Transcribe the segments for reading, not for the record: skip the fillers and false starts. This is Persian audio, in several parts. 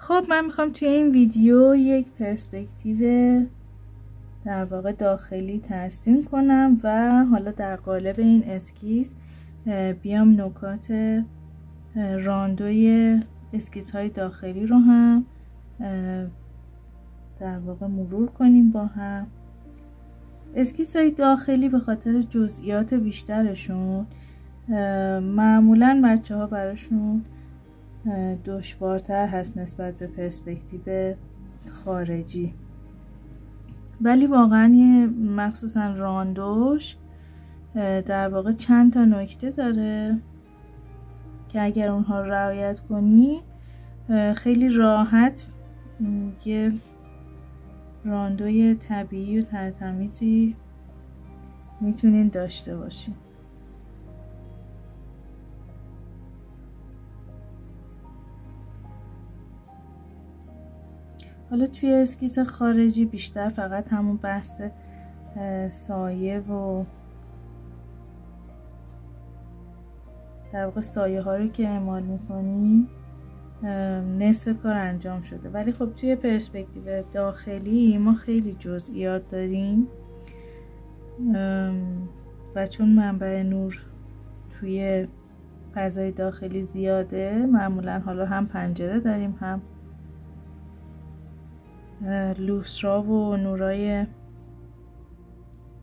خب من میخوام توی این ویدیو یک پرسپکتیو در واقع داخلی ترسیم کنم و حالا در قالب این اسکیس بیام نکات راندوی اسکیس های داخلی رو هم در واقع مرور کنیم با هم. اسکیس های داخلی به خاطر جزئیات بیشترشون معمولا بچه ها براشون دشوارتر هست نسبت به پرسپکتیو خارجی، ولی واقعا مخصوصا راندوش در واقع چند تا نکته داره که اگر اونها رو رعایت کنی خیلی راحت یه راندوی طبیعی و ترتمیزی میتونین داشته باشین. حالا توی اسکیس خارجی بیشتر فقط همون بحث سایه و در واقع سایه ها رو که اعمال میکنی نصف کار انجام شده، ولی خب توی پرسپکتیو داخلی ما خیلی جزئیات داریم و چون منبع نور توی فضای داخلی زیاده معمولا حالا هم پنجره داریم هم لوسترا و نورای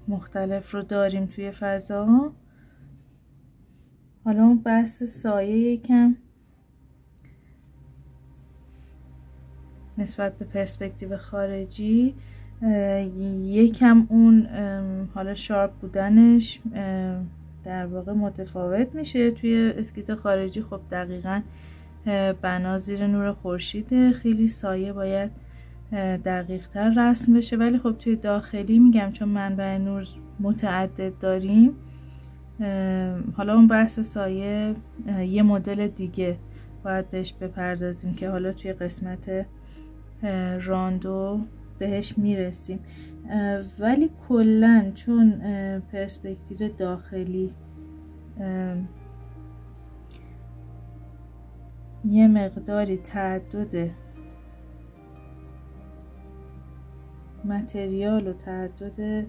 مختلف رو داریم توی فضا. حالا اون بحث سایه یکم نسبت به پرسپکتیو خارجی یکم اون حالا شارپ بودنش در واقع متفاوت میشه. توی اسکیس خارجی خب دقیقاً بنا زیر نور خورشیده، خیلی سایه باید دقیق تر رسم بشه، ولی خب توی داخلی میگم چون منبع نور متعدد داریم حالا اون بحث سایه یه مدل دیگه باید بهش بپردازیم که حالا توی قسمت راندو بهش میرسیم. ولی کلن چون پرسپکتیو داخلی یه مقداری تعدد متریال و تعدد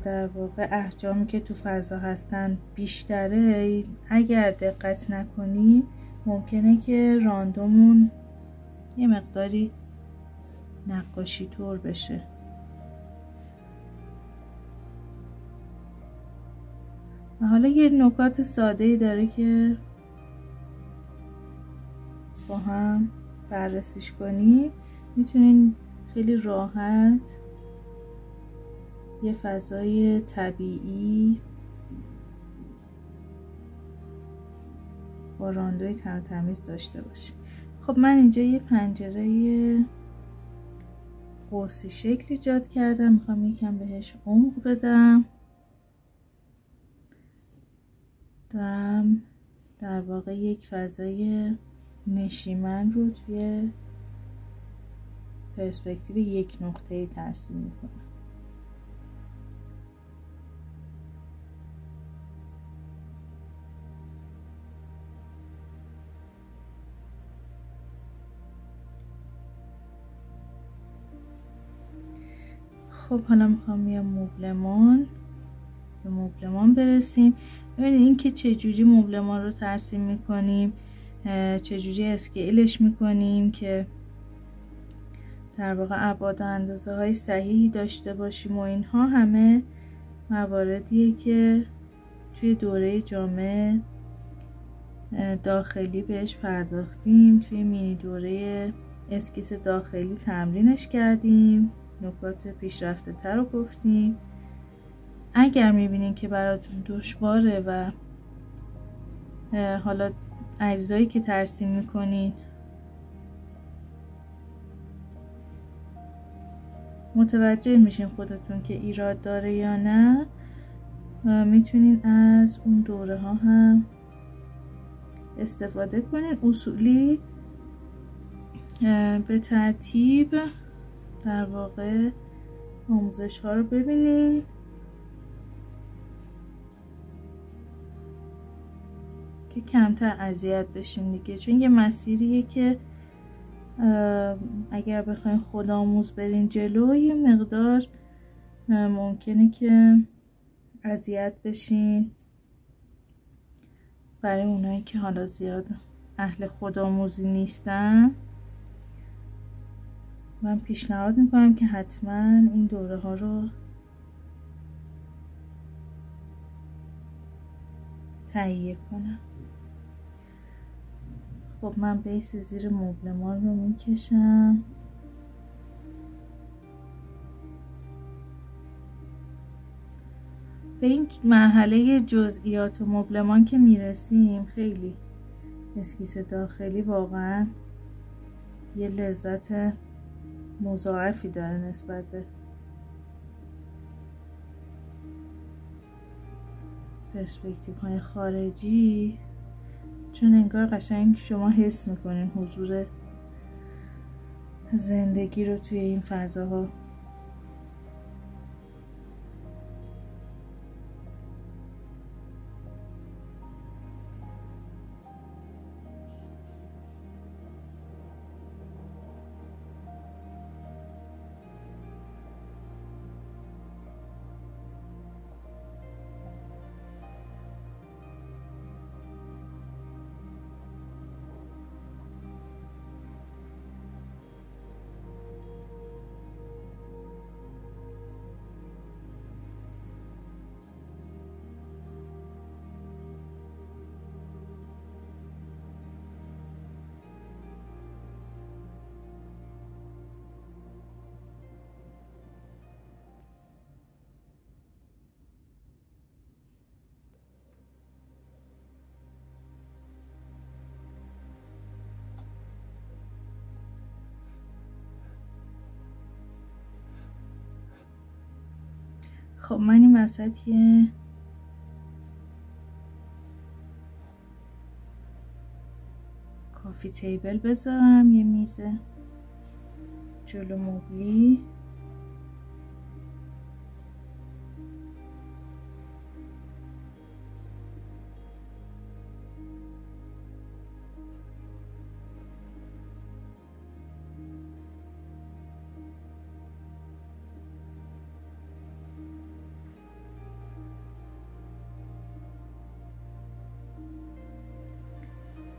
در واقع احجامی که تو فضا هستن بیشتره، اگر دقت نکنیم ممکنه که راندومون یه مقداری نقاشی طور بشه. و حالا یه نکات ساده‌ای داره که با هم بررسیش کنیم، میتونین خیلی راحت یه فضای طبیعی با راندوی تمیز داشته باشیم. خب من اینجا یه پنجره قوسی شکل ایجاد کردم، میخوام یکم بهش عمق بدم. دارم در واقع یک فضای نشیمن رو توی پرسپکتیو یک نقطه‌ای ترسیم میکنم. خب حالا میخوام یه به مبلمان برسیم. ببینید این که چجوری مبلمان رو ترسیم میکنیم، چجوری اسکیلش میکنیم که در واقع ابعاد و اندازه های صحیحی داشته باشیم و اینها همه مواردیه که توی دوره جامعه داخلی بهش پرداختیم. توی مینی دوره اسکیس داخلی تمرینش کردیم، نکات پیشرفته تر رو گفتیم. اگر میبینین که براتون دشواره و حالا اجزایی که ترسیم میکنین متوجه میشین خودتون که ایراد داره یا نه، میتونین از اون دوره ها هم استفاده کنین. اصولی به ترتیب در واقع آموزش ها رو ببینین که کمتر اذیت بشین دیگه، چون یه مسیریه که اگر بخواین خودآموز برین جلو یه مقدار ممکنه که اذیت بشین. برای اونایی که حالا زیاد اهل خودآموزی نیستن من پیشنهاد میکنم که حتما این دوره ها رو تهیه کنم. خب من بیس زیر مبلمان رو میکشم. به این مرحله جزئیات و مبلمان که میرسیم خیلی اسکیس داخلی واقعا یه لذت مضاعفی داره نسبت به پرسپکتیو های خارجی، چون انگار قشنگ شما حس میکنین حضور زندگی رو توی این فضاها. خب من این وسط یه کافی تیبل بذارم، یه میز جلو مبلی.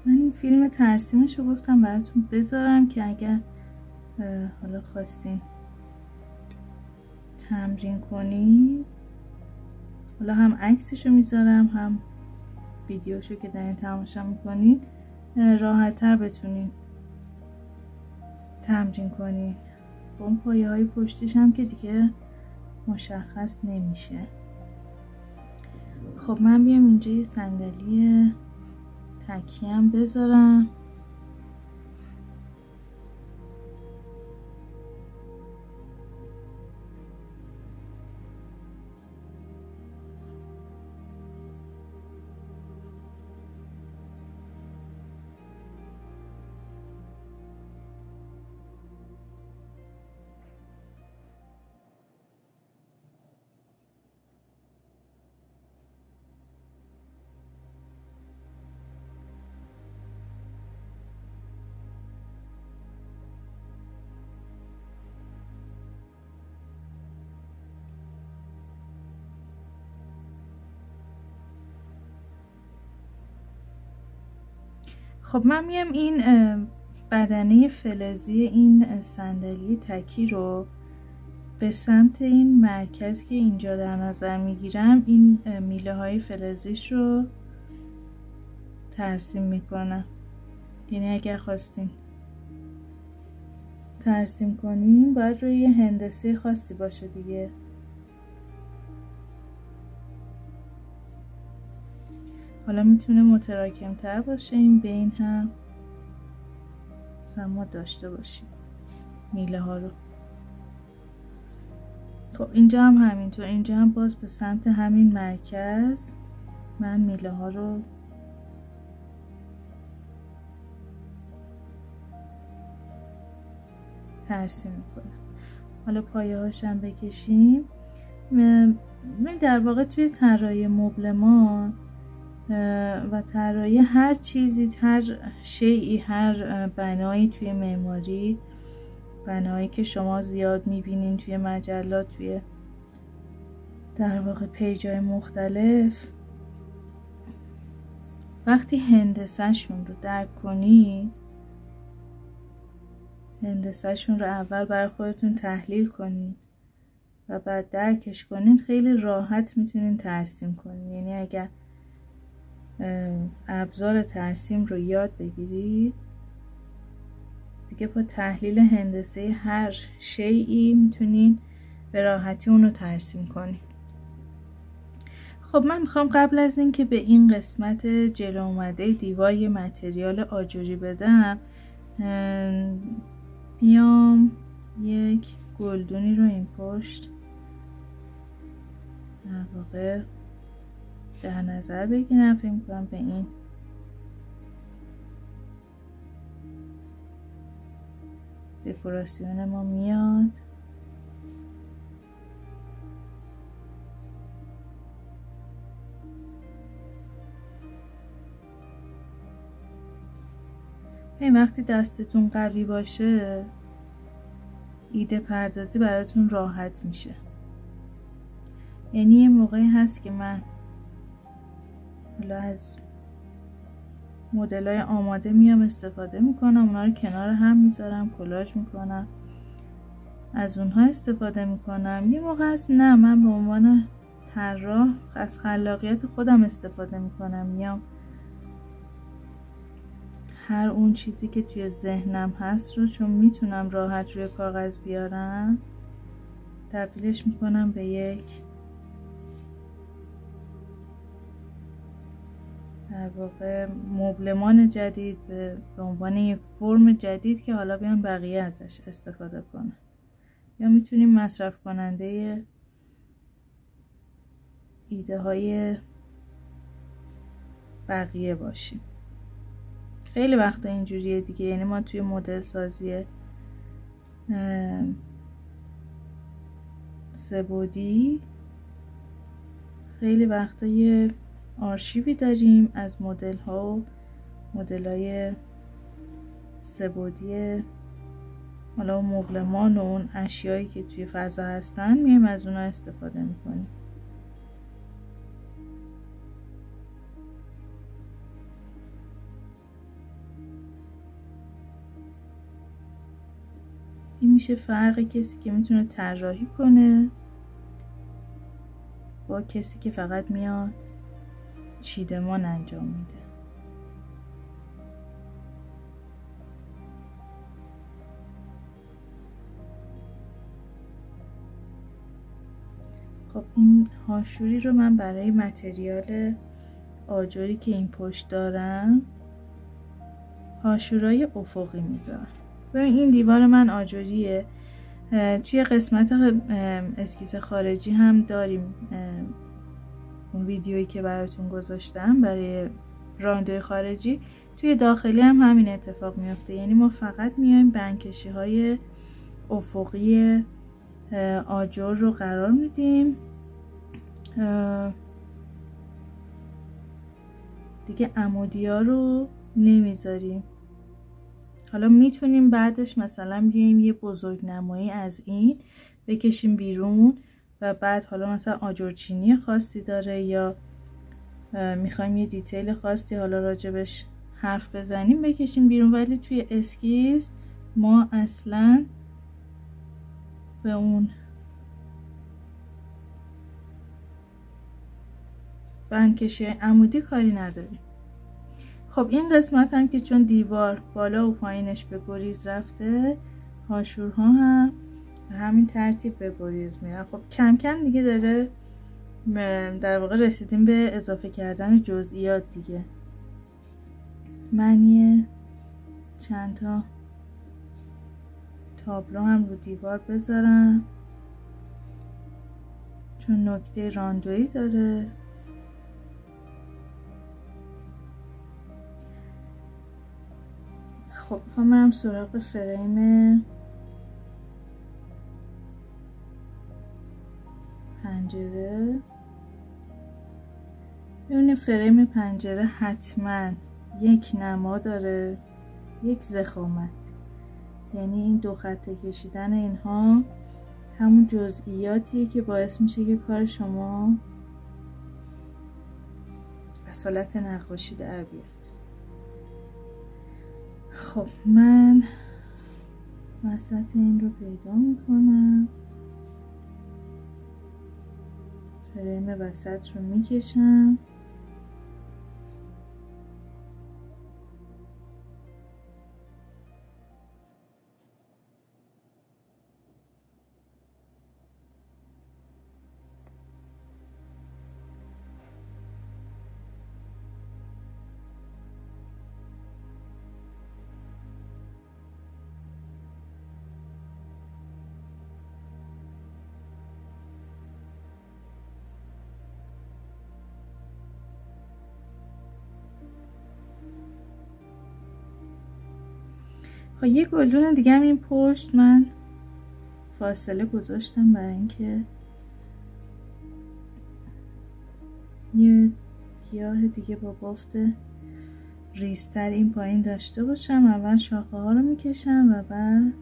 من این فیلم ترسیمش رو گفتم براتون بذارم که اگر حالا خواستین تمرین کنین، حالا هم عکسش رو میذارم هم ویدیوشو که دارین تماشا میکنین راحت تر بتونین تمرین کنین. اون پایه های پشتش هم که دیگه مشخص نمیشه. خب من بیام اینجا یه صندلی تکیه هم بذارم. خب من میم این بدنه فلزی این صندلی تکی رو به سمت این مرکز که اینجا در نظر میگیرم این میله های فلزیش رو ترسیم میکنم. یعنی اگر خواستین ترسیم کنین باید روی یه هندسه خاصی باشه دیگه. حالا میتونه متراکم تر باشه، این بین هم مثلا ما داشته باشیم میله ها رو. خب اینجا هم همینطور، اینجا هم باز به سمت همین مرکز من میله ها رو ترسیم میکنم. حالا پایه هاشم بکشیم. من در واقع توی طراحی مبلمان و طراحی هر چیزی، هر شیئی، هر بنایی توی معماری، بنایی که شما زیاد میبینین توی مجلات، توی در واقع پیجای مختلف، وقتی هندسه‌شون رو درک کنی، هندسه‌شون رو اول برای خودتون تحلیل کنین و بعد درکش کنین، خیلی راحت میتونین ترسیم کنین. یعنی اگر ابزار ترسیم رو یاد بگیرید دیگه با تحلیل هندسه هر شیئی میتونین به راحتی اون رو ترسیم کنین. خب من میخوام قبل از این که به این قسمت جلو اومده دیوار یه متریال آجوری بدم، بیام یک گلدونی رو این پشت در واقع در نظر بگیرم. فکر میکنم به این دکوراسیون ما میاد. این وقتی دستتون قوی باشه ایده پردازی براتون راحت میشه. یعنی یه موقعی هست که من حالا از مدل‌های آماده میام استفاده میکنم، اونا رو کنار هم میذارم، کلاژ میکنم، از اونها استفاده میکنم. یه موقع هست نه، من به عنوان طراح از خلاقیت خودم استفاده میکنم، میام هر اون چیزی که توی ذهنم هست رو، چون میتونم راحت روی کاغذ بیارم، تبدیلش میکنم به یک در واقع مبلمان جدید، به عنوان یک فرم جدید که حالا بیان بقیه ازش استفاده کنن. یا میتونیم مصرف کننده ایده های بقیه باشیم. خیلی وقتا اینجوریه دیگه. یعنی ما توی مدل سازی سه‌بعدی خیلی وقتا یه آرشیوی داریم از مدل ها و مدل های سه‌بعدی، حالا مبلمان و اون اشیایی که توی فضا هستن، میایم از اونها استفاده میکنیم. این میشه فرق کسی که میتونه طراحی کنه با کسی که فقط میاد چیدمان انجام میده. خب این هاشوری رو من برای متریال آجری که این پشت دارم هاشورای افقی میذارم. ببین این دیوار من آجریه. توی قسمت اسکیس خارجی هم داریم، اون ویدیویی که براتون گذاشتم برای راندوی خارجی، توی داخلی هم همین اتفاق میفته. یعنی ما فقط میایم بندکشی های افقی آجر رو قرار میدیم، دیگه عمودی ها رو نمیذاریم. حالا میتونیم بعدش مثلا بیایم یه بزرگ نمایی از این بکشیم بیرون و بعد حالا مثلا آجرچینی خاصی داره یا میخوایم یه دیتیل خاصی حالا راجبش حرف بزنیم بکشیم بیرون، ولی توی اسکیز ما اصلا به اون بندکشی عمودی کاری نداریم. خب این قسمت هم که چون دیوار بالا و پایینش به گریز رفته، هاشورها هم به همین ترتیب به گریز میرن. خب کم کم دیگه داره در واقع رسیدیم به اضافه کردن جزئیات دیگه. من یه چند تا تابلو هم رو دیوار بذارم چون نکته راندویی داره. خب میخوام برم سراغ فریم پنجره. ببینید فریم پنجره حتما یک نما داره، یک ضخامت، یعنی این دو خط کشیدن اینها همون جزئیاتیه که باعث میشه که کار شما اصالت نقاشی در بیاد. خب من وسط این رو پیدا میکنم، فریم وسط رو میکشم، خب یه گلدون دیگه هم این پشت من فاصله گذاشتم برای اینکه یه گیاه دیگه با بافت ریزتر این پایین داشته باشم. اول شاخه ها رو میکشم و بعد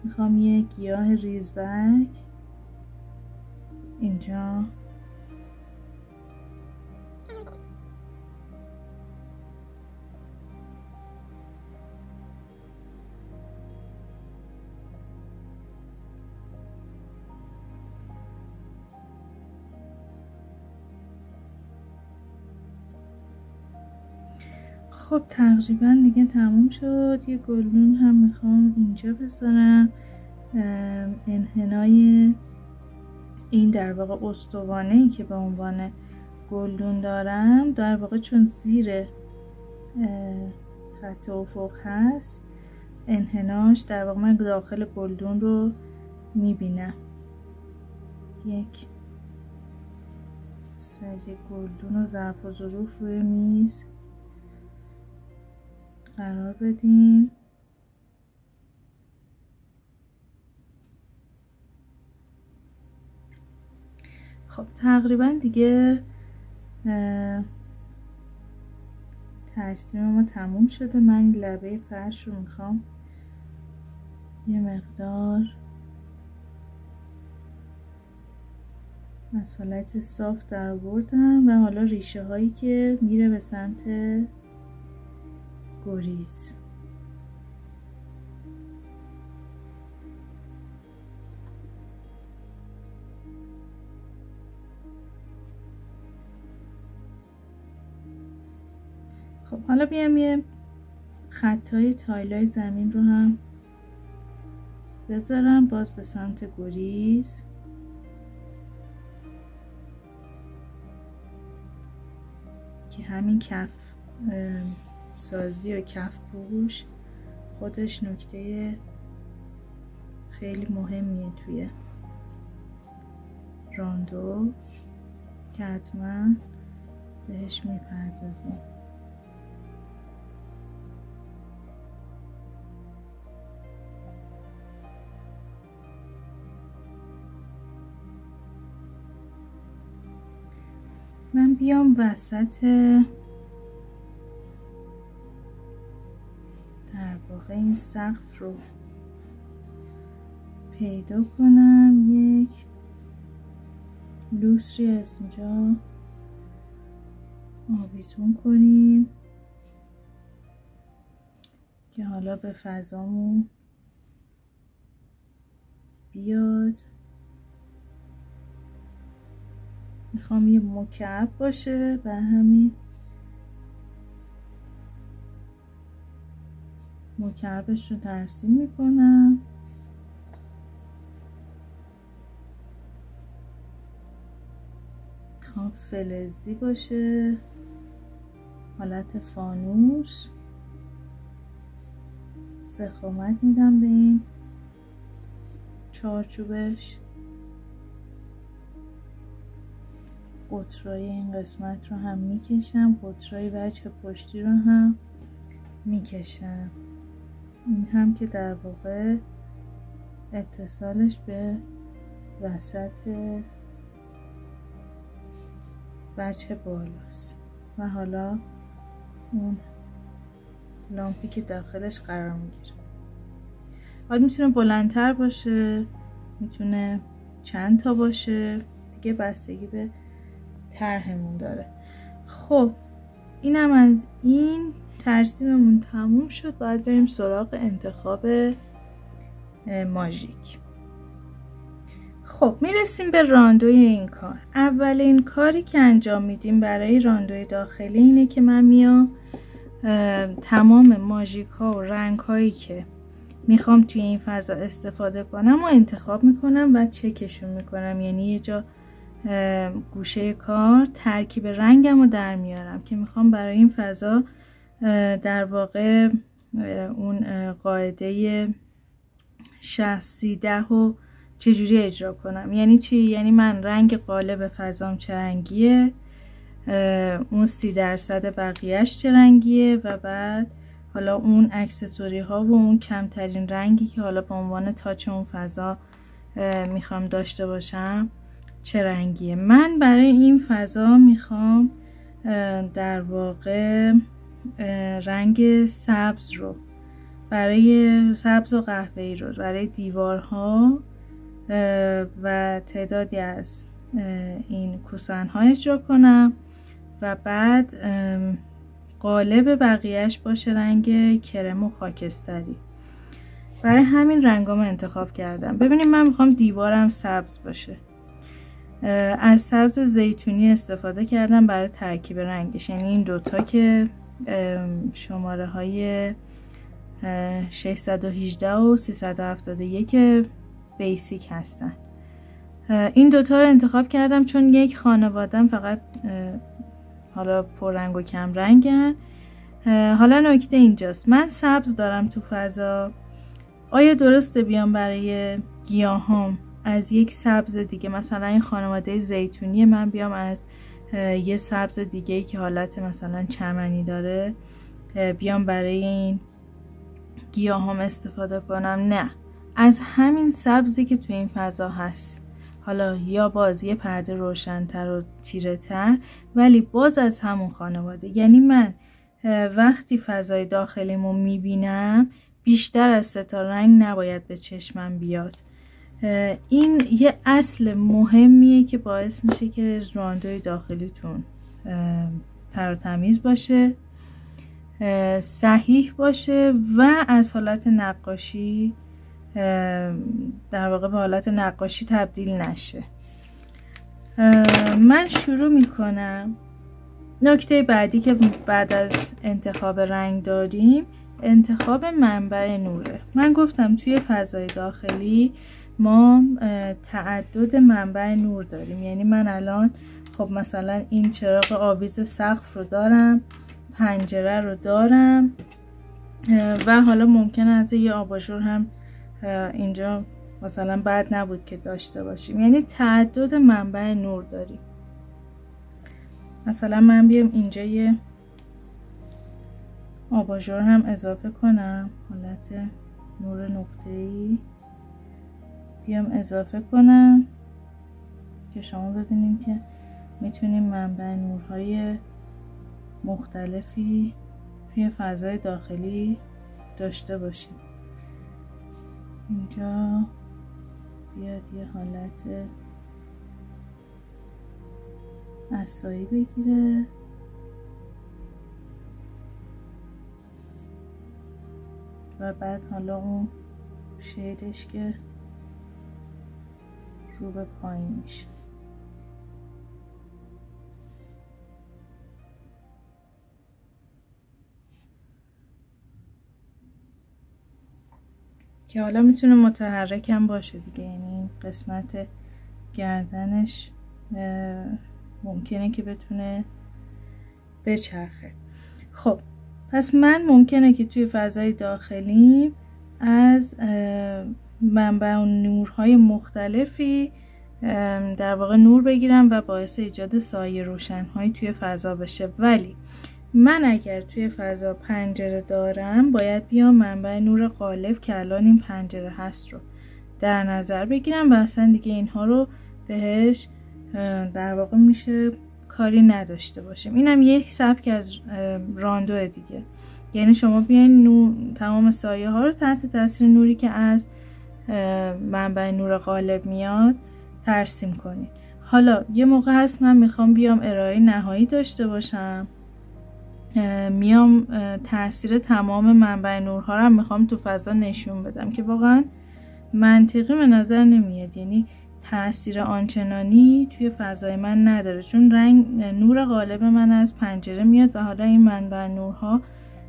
میخوام یه گیاه ریزبرگ اینجا خب تقریبا دیگه تموم شد. یه گلدون هم میخوام اینجا بذارم. انحنای این در واقع استوانه‌ای که به عنوان گلدون دارم در واقع چون زیر خط افق هست، انحناش در واقع من داخل گلدون رو میبینم. یک سری گلدون و ظرف و ظروف روی میز قرار بدیم. خب تقریبا دیگه ترسیم ما تموم شده. من لبه فرش رو میخوام یه مقدار از حالت صاف در بردم و حالا ریشه هایی که میره به سمت گریز. خب حالا بیام یه خطای تایلای زمین رو هم بذارم باز به سمت گریز. که همین کف سازی و کف پوش خودش نکته خیلی مهمیه توی راندو که حتما بهش میپردازیم. من بیام وسط در واقع این سقف رو پیدا کنم، یک لوسری از اینجا آویزون کنیم که حالا به فضامون بیاد. میخوام یه مکعب باشه و همین مکعبش رو ترسیم میکنم. میخوام فلزی باشه، حالت فانوس. ضخامت میدم به این چارچوبش. قطرای این قسمت رو هم میکشم، قطرای وجه پشتی رو هم میکشم. این هم که در واقع اتصالش به وسط وجه بالاست و حالا اون لامپی که داخلش قرار میگیره. حالا میتونه بلندتر باشه، میتونه چند تا باشه، دیگه بستگی به طرحمون داره. خب اینم از این. ترسیممون تموم شد، باید بریم سراغ انتخاب ماژیک. خب میرسیم به راندوی این کار. اولین کاری که انجام میدیم برای راندوی داخلی اینه که من میام تمام ماژیک ها و رنگ هایی که میخوام توی این فضا استفاده کنم و انتخاب میکنم و چکشون میکنم. یعنی یه جا گوشه کار ترکیب رنگم رو در میارم که میخوام برای این فضا در واقع اون قاعده 60-30-10 رو چجوری اجرا کنم. یعنی چی؟ یعنی من رنگ قالب فضام چه رنگیه، اون 30% بقیهش چه رنگیه و بعد حالا اون اکسسوری ها و اون کمترین رنگی که حالا به عنوان تاچ اون فضا میخوام داشته باشم چه رنگیه. من برای این فضا میخوام در واقع رنگ سبز رو، برای سبز و قهوه‌ای رو برای دیوارها و تعدادی از این کوسن‌ها اجرا کنم و بعد قالب بقیهش باشه رنگ کرم و خاکستری. برای همین رنگامو انتخاب کردم. ببینید من میخوام دیوارم سبز باشه. از سبز زیتونی استفاده کردم برای ترکیب رنگش، یعنی این دوتا که شماره های 618 و 371 بیسیک هستن. این دوتا رو انتخاب کردم چون یک خانوادم فقط حالا پررنگ و کم رنگن. حالا نکته اینجاست، من سبز دارم تو فضا، آیا درسته بیام برای گیاهام از یک سبز دیگه، مثلا این خانواده زیتونی من بیام از یه سبز دیگه که حالت مثلا چمنی داره بیام برای این گیاهام استفاده کنم؟ نه، از همین سبزی که تو این فضا هست، حالا یا باز یه پرده روشن‌تر و تیره‌تر ولی باز از همون خانواده. یعنی من وقتی فضای داخلیمو میبینم بیشتر از 3 تا رنگ نباید به چشمم بیاد. این یه اصل مهمیه که باعث میشه که راندوی داخلیتون تر و تمیز باشه، صحیح باشه و از حالت نقاشی در واقع به حالت نقاشی تبدیل نشه. من شروع میکنم. نکته بعدی که بعد از انتخاب رنگ داریم انتخاب منبع نوره. من گفتم توی فضای داخلی ما تعدد منبع نور داریم. یعنی من الان خب مثلا این چراغ آویز سقف رو دارم، پنجره رو دارم و حالا ممکنه حتی یه آباژور هم اینجا مثلا بد نبود که داشته باشیم. یعنی تعدد منبع نور داریم. مثلا من بیام اینجا یه آباژور هم اضافه کنم، حالت نور نقطه‌ای بیام اضافه کنم که شما ببینید که میتونیم منبع نورهای مختلفی توی فضای داخلی داشته باشیم. اینجا بیاد یه حالت عصایی بگیره و بعد حالا اون شیدش که رو به پایین میشه. که حالا میتونه متحرک هم باشه دیگه، یعنی این قسمت گردنش ممکنه که بتونه بچرخه. خب پس من ممکنه که توی فضای داخلی از منبع و نورهای مختلفی در واقع نور بگیرم و باعث ایجاد سایه روشنهایی توی فضا بشه. ولی من اگر توی فضا پنجره دارم باید بیام منبع نور غالب که الان این پنجره هست رو در نظر بگیرم و اصلا دیگه اینها رو بهش در واقع میشه کاری نداشته باشیم. اینم یک سبک از راندو دیگه، یعنی شما بیاین تمام سایه ها رو تحت تاثیر نوری که از منبع نور غالب میاد ترسیم کنین. حالا یه موقع هست من میخوام بیام ارائه نهایی داشته باشم، میام تاثیر تمام منبع نورها رو میخوام تو فضا نشون بدم که واقعا منطقی به نظر نمیاد، یعنی تاثیر آنچنانی توی فضای من نداره، چون نور غالب من از پنجره میاد و حالا این منبع نورها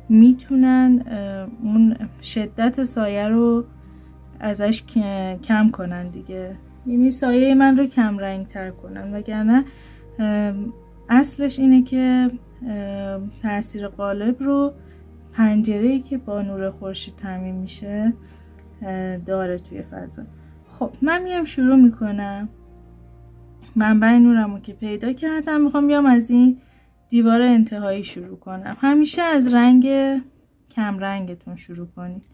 میتونن اون شدت سایه رو ازش کم کنن دیگه، یعنی سایه من رو کم رنگ تر کنن، وگرنه اصلش اینه که تاثیر غالب رو پنجره‌ای که با نور خورشید تامین میشه داره توی فضا. خب من میام شروع میکنم، منبع نورمو که پیدا کردم میخوام بیام از این دیوار انتهایی شروع کنم. همیشه از رنگ کم رنگتون شروع کنید.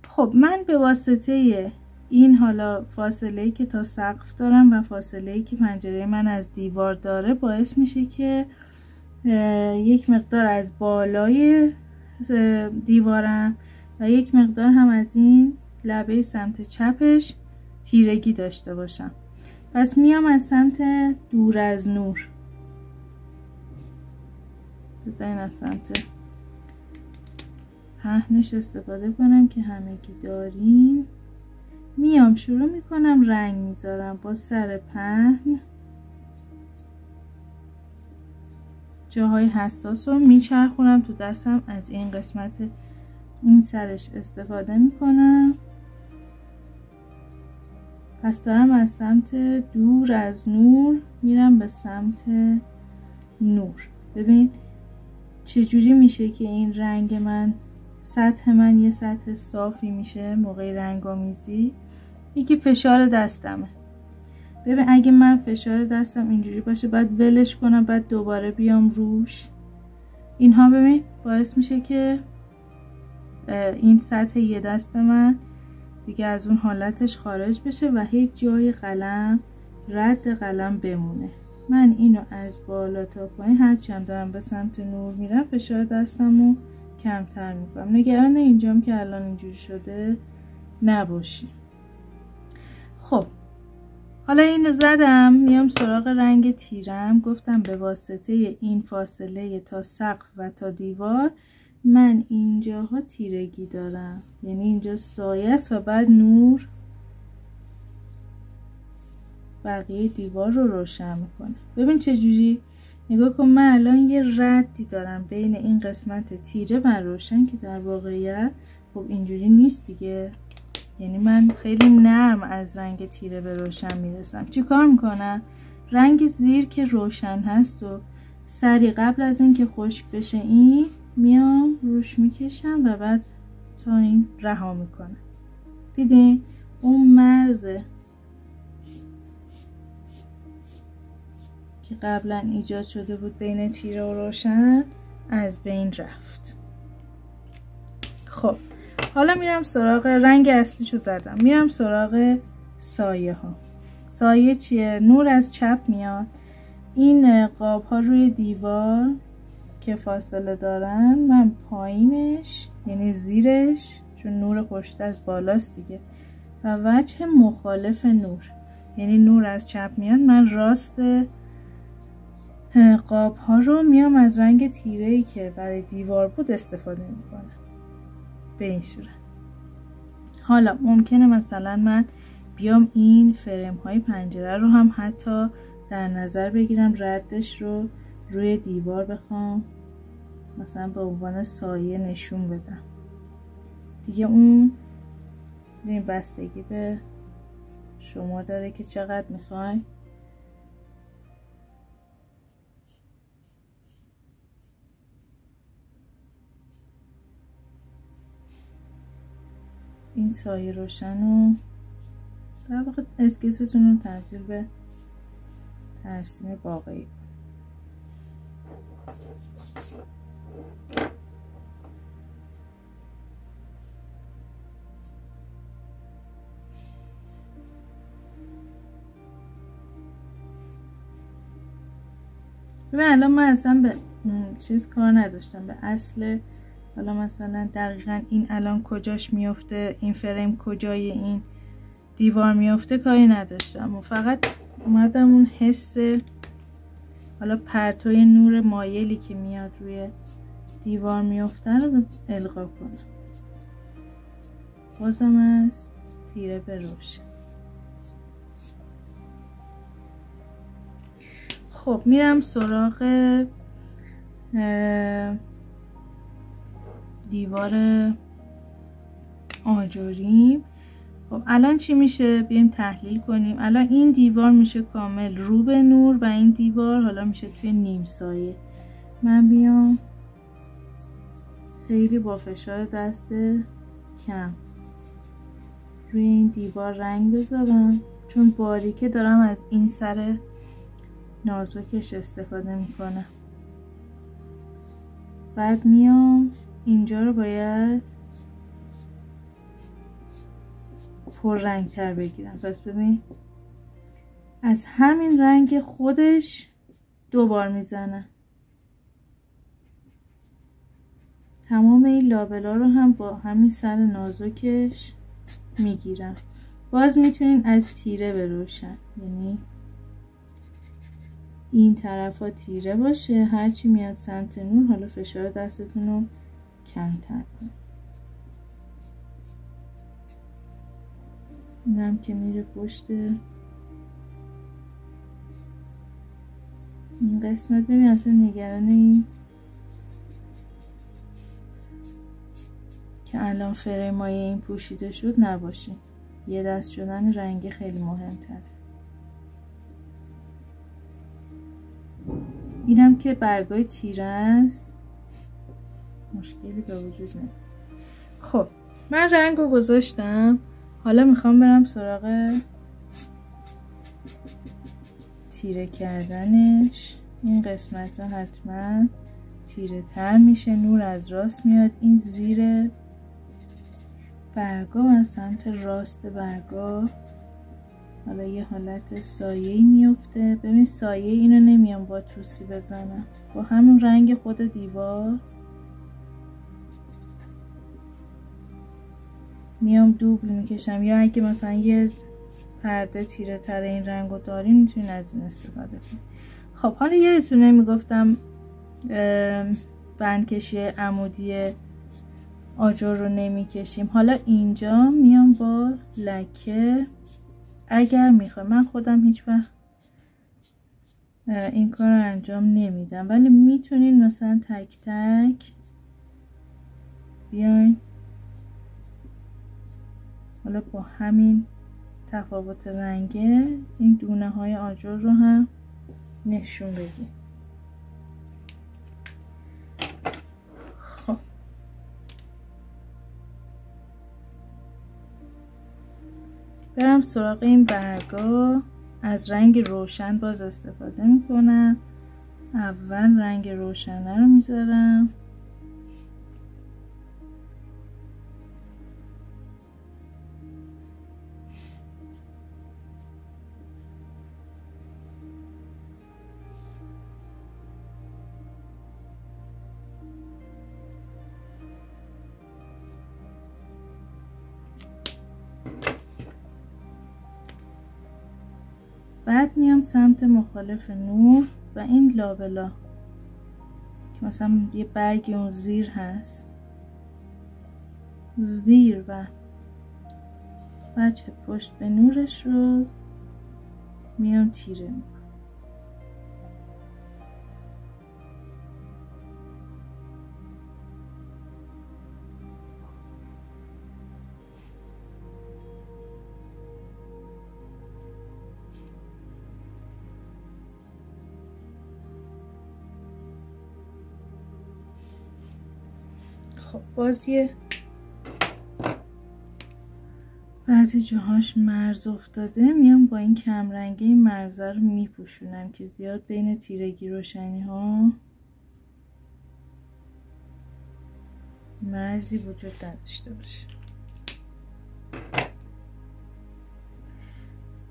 خب من به واسطه این حالا فاصله‌ای که تا سقف دارم و فاصله‌ای که پنجره من از دیوار داره باعث میشه که یک مقدار از بالای دیوارم و یک مقدار هم از این لبه سمت چپش تیرگی داشته باشم. پس میام از سمت دور از نور، بذارین از سمت پهنش استفاده کنم که همگی داریم. میام شروع میکنم رنگ میذارم با سر پهن، جاهای حساس رو میچرخونم تو دستم، از این قسمت این سرش استفاده میکنم. پس دارم از سمت دور از نور میرم به سمت نور. ببین چجوری میشه که این رنگ من، سطح من یه سطح صافی میشه موقع رنگ‌آمیزی. یکی فشار دستمه. ببین اگه من فشار دستم اینجوری باشه بعد ولش کنم بعد دوباره بیام روش، اینها ببین باعث میشه که این سطح یه دست من دیگه از اون حالتش خارج بشه و هیچ جای قلم رد قلم بمونه. من اینو از بالا تا پایین هرچی هم دارم به سمت نور میرم فشار دستم رو کمتر میکنم. نگران اینجام که الان اینجوری شده نباشی. خب حالا این رو زدم، میام سراغ رنگ تیرم. گفتم به واسطه این فاصله تا سقف و تا دیوار من اینجاها تیرگی دارم، یعنی اینجا سایه است و بعد نور بقیه دیوار رو روشن میکنه. ببین چجوری، نگاه کن من الان یه ردی دارم بین این قسمت تیره و روشن که در واقعیت خب اینجوری نیست دیگه، یعنی من خیلی نرم از رنگ تیره به روشن میرسم. چی کار میکنم؟ رنگ زیر که روشن هست و سری قبل از اینکه خشک بشه این میام روش میکشم و بعد تا این رها میکنم. دیدین اون مرزه که قبلا ایجاد شده بود بین تیره و روشن از بین رفت. خب حالا میرم سراغ رنگ اصلیشو زدم، میرم سراغ سایه ها. سایه چیه؟ نور از چپ میاد، این قاب ها روی دیوار که فاصله دارن من پایینش یعنی زیرش، چون نور خورشید از بالاست دیگه، و وجه مخالف نور یعنی نور از چپ میاد، من راست قاب ها رو میام از رنگ تیره‌ای که برای دیوار بود استفاده میکنم به این صورت. حالا ممکنه مثلا من بیام این فریم های پنجره رو هم حتی در نظر بگیرم، ردش رو روی دیوار بخوام مثلا به عنوان سایه نشون بدم دیگه. اون این بستگی به شما داره که چقدر میخوای این سایه روشن رو در واقع اسکیستون رو تبدیل به ترسیم واقعی. ببین الان من اصلا به چیز کار نداشتم، به اصل حالا مثلا دقیقا این الان کجاش میفته، این فریم کجای این دیوار میفته کاری نداشتم و فقط اومدم اون حس حالا پرتوی نور مایلی که میاد روی دیوار میفته رو القا کنم. بازم از تیره به روشن. خب میرم سراغ دیوار آجریم. خب الان چی میشه؟ بیایم تحلیل کنیم. الان این دیوار میشه کامل رو به نور و این دیوار حالا میشه توی نیم سایه. من بیام خیلی با فشار دست کم روی این دیوار رنگ بذارم، چون باریکه دارم از این سر نازکش استفاده میکنم. بعد میام اینجا رو باید پر رنگ تر بگیرم. پس ببین از همین رنگ خودش 2 بار میزنم. تمام این لابلا رو هم با همین سر نازکش میگیرم. باز میتونین از تیره به روشن، یعنی این طرف ها تیره باشه، هرچی میاد سمت نور حالا فشار دستتون رو کمتر کن. اینم که میره پشت این قسمت. ببین اصلا نگران این که الان فریمای این پوشیده شد نباشین، یه دست شدن رنگ خیلی مهمتره. اینم که برگای تیره است مشکلی به وجود نمیاد. خب من رنگ رو گذاشتم، حالا میخوام برم سراغ تیره کردنش. این قسمت ها حتما تیره تر میشه، نور از راست میاد. این زیر برگا و سمت راست برگا حالا یه حالت سایه‌ای میفته. ببین سایه اینو نمیام با توسی بزنم، با همون رنگ خود دیوار میام دوبل میکشم. یا اگه مثلا یه پرده تیره تر این رنگ رو داریم میتونین از این استفاده کنید. خب حالا یادتونه میگفتم بندکشی عمودی آجر رو نمیکشیم. حالا اینجا میام با لکه، اگر میخوام، من خودم هیچ وقت این کار رو انجام نمیدم، ولی میتونین مثلا تک تک بیاین حالا با همین تفاوت رنگه این دونه های آجر رو هم نشون بدیم. خب برم سراغ این برگا. از رنگ روشن باز استفاده میکنم. اول رنگ روشنه رو میذارم، بعد میام سمت مخالف نور و این لابلا که مثلا یه برگی اون زیر هست، زیر و بچه پشت به نورش رو میام تیره میکنم. خب باز یه بعضی جاهاش مرز افتاده، میام با این کم رنگی مرزه رو میپوشونم که زیاد بین تیرگی روشنی ها مرزی وجود نداشته باشه.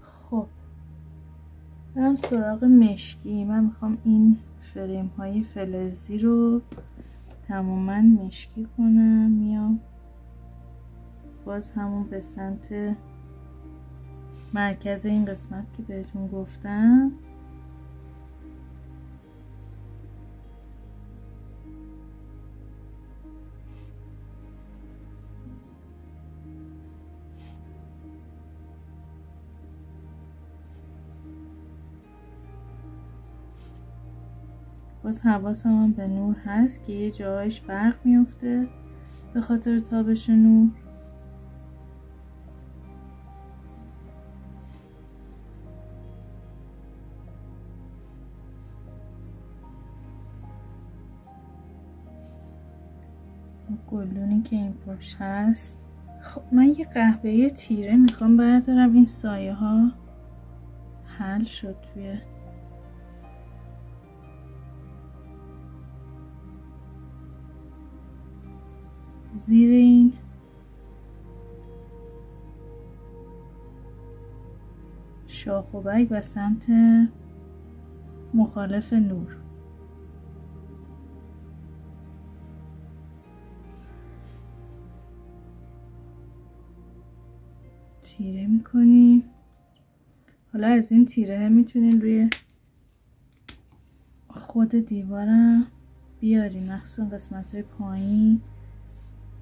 خب برم سراغ مشکی. من میخوام این فریم های فلزی رو تماما مشکی کنم. میام باز همون به سمت مرکز این قسمت که بهتون گفتم باز حواسم هم به نور هست که یه جایش برق میفته به خاطر تابش نور. گلدونی که این پشت هست. خب من یه قهوه‌ای تیره میخوام بردارم. این سایه ها حل شد توی زیر این شاخ و برگ و سمت مخالف نور. تیره میکنیم. حالا از این تیره میتونین روی خود دیوارم بیاریم، مخصوصا قسمت های پایین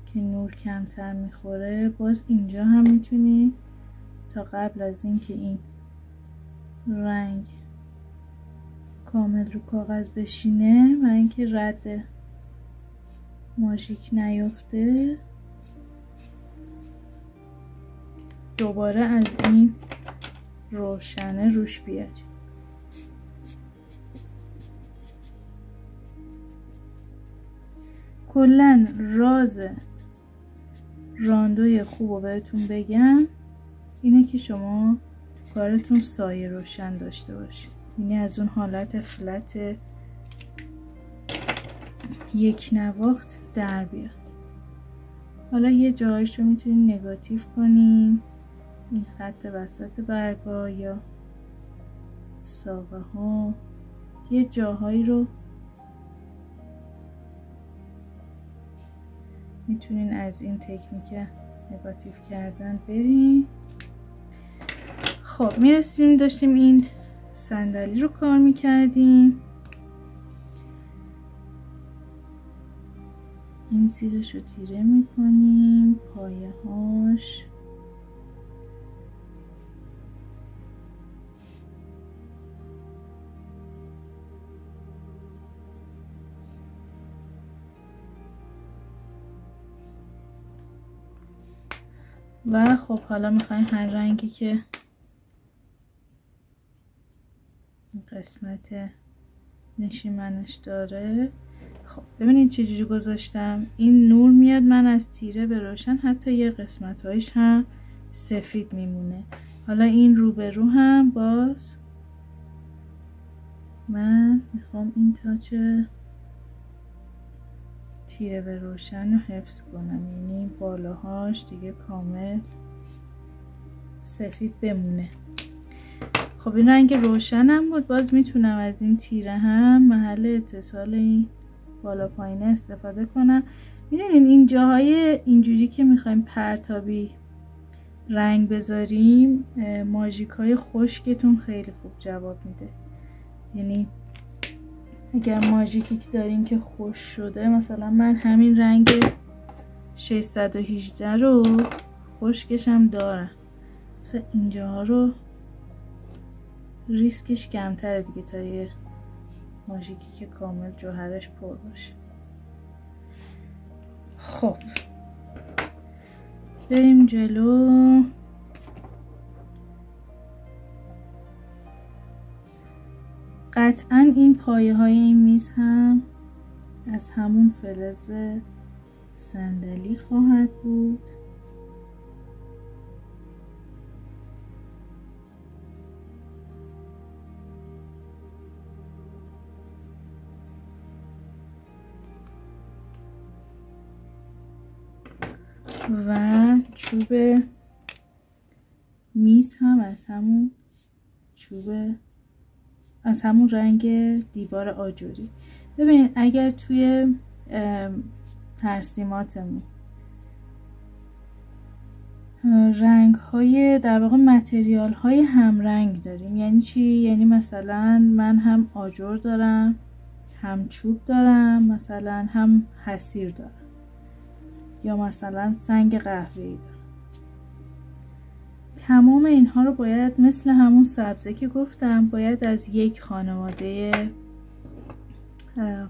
که نور کمتر میخوره. باز اینجا هم میتونید تا قبل از اینکه این رنگ کامل رو کاغذ بشینه و اینکه رد ماژیک نیفته دوباره از این روشنه روش بیاریم. کلا راز راندوی خوب رو بهتون بگم اینه که شما کارتون سایه روشن داشته باشید، یعنی از اون حالت فلت یک نواخت در بیاد. حالا یه جایش رو میتونید نگاتیو کنین، این خط وسط برگا یا ساقه ها، یه جاهایی رو میتونین از این تکنیک نگاتیو کردن بریم. خب میرسیم، داشتیم این صندلی رو کار میکردیم. این زیرش رو تیره میکنیم، پایه هاش و خب حالا میخوایم هر رنگی که قسمت نشیمنش داره. خب ببینید چجوری گذاشتم. این نور میاد من از تیره به روشن، حتی یه قسمت‌هایش هم سفید میمونه. حالا این رو به رو هم باز من میخوام این تاچ تیره به روشن رو حفظ کنم، یعنی بالاهاش دیگه کامل سفید بمونه. خب این رنگ روشنم بود. باز میتونم از این تیره هم محل اتصال این بالا پایینه استفاده کنم. میدونین این جاهای اینجوری که میخوایم پرتابی رنگ بذاریم، ماژیک های خشکتون خیلی خوب جواب میده. یعنی اگر ماژیکی دارین که خشک شده، مثلا من همین رنگ 618 رو خشکش هم دارم، مثلا اینجاها رو ریسکش کمتره دیگه تا یه ماژیکی که کامل جوهرش پر باشه. خب بریم جلو. قطعا این پایه های این میز هم از همون فلز صندلی خواهد بود. و چوب میز هم از همون چوب از همون رنگ دیوار آجوری. ببینید اگر توی ترسیماتمون رنگ های در واقع متریال های همرنگ داریم، یعنی چی؟ یعنی مثلا من هم آجر دارم، هم چوب دارم، مثلا هم حصیر دارم، یا مثلا سنگ قهوه‌ای دارم. تمام اینها رو باید مثل همون سبزه که گفتم باید از یک خانواده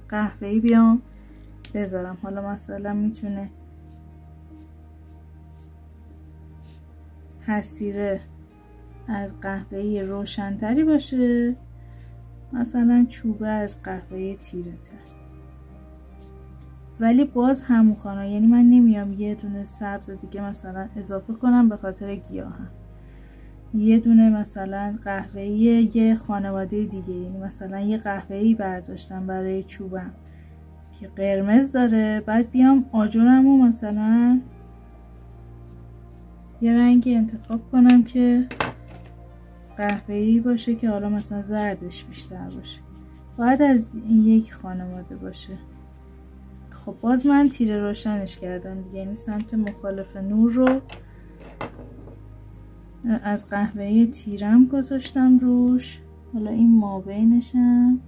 قهوه‌ای بیام بذارم. حالا مثلا میتونه حصیره از قهوه‌ای روشن‌تری باشه، مثلا چوبه از قهوه‌ای تیره تر، ولی باز همون خانه، یعنی من نمیام یه دونه سبز دیگه مثلا اضافه کنم به خاطر گیاهم، یه دونه مثلا قهوه‌ای یه خانواده دیگه، یعنی مثلا یه قهوه‌ای برداشتم برای چوبم که قرمز داره، بعد بیام آجرمو مثلا یه رنگی انتخاب کنم که قهوه‌ای باشه که حالا مثلا زردش بیشتر باشه، باید از این یک خانواده باشه. خب باز من تیره روشنش کردم دیگه، یعنی سمت مخالف نور رو از قهوه‌ای تیرم گذاشتم روش. حالا این مابینشم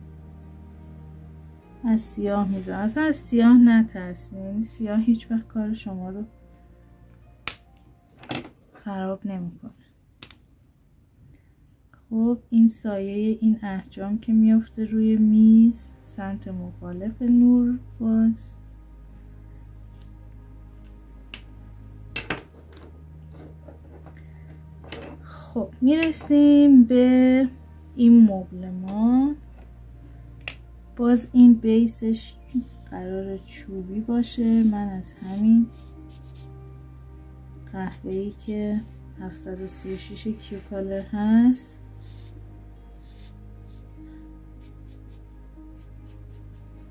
از سیاه میذارم. اصلا از سیاه نترسین، یعنی سیاه هیچ وقت کار شما رو خراب نمیکنه. خب این سایه این احجام که میفته روی میز سمت مخالف نور، باز خب میرسیم به این مبل ما. باز این بیسش قرار چوبی باشه. من از همین قهوه‌ای که 736 کیوکالر هست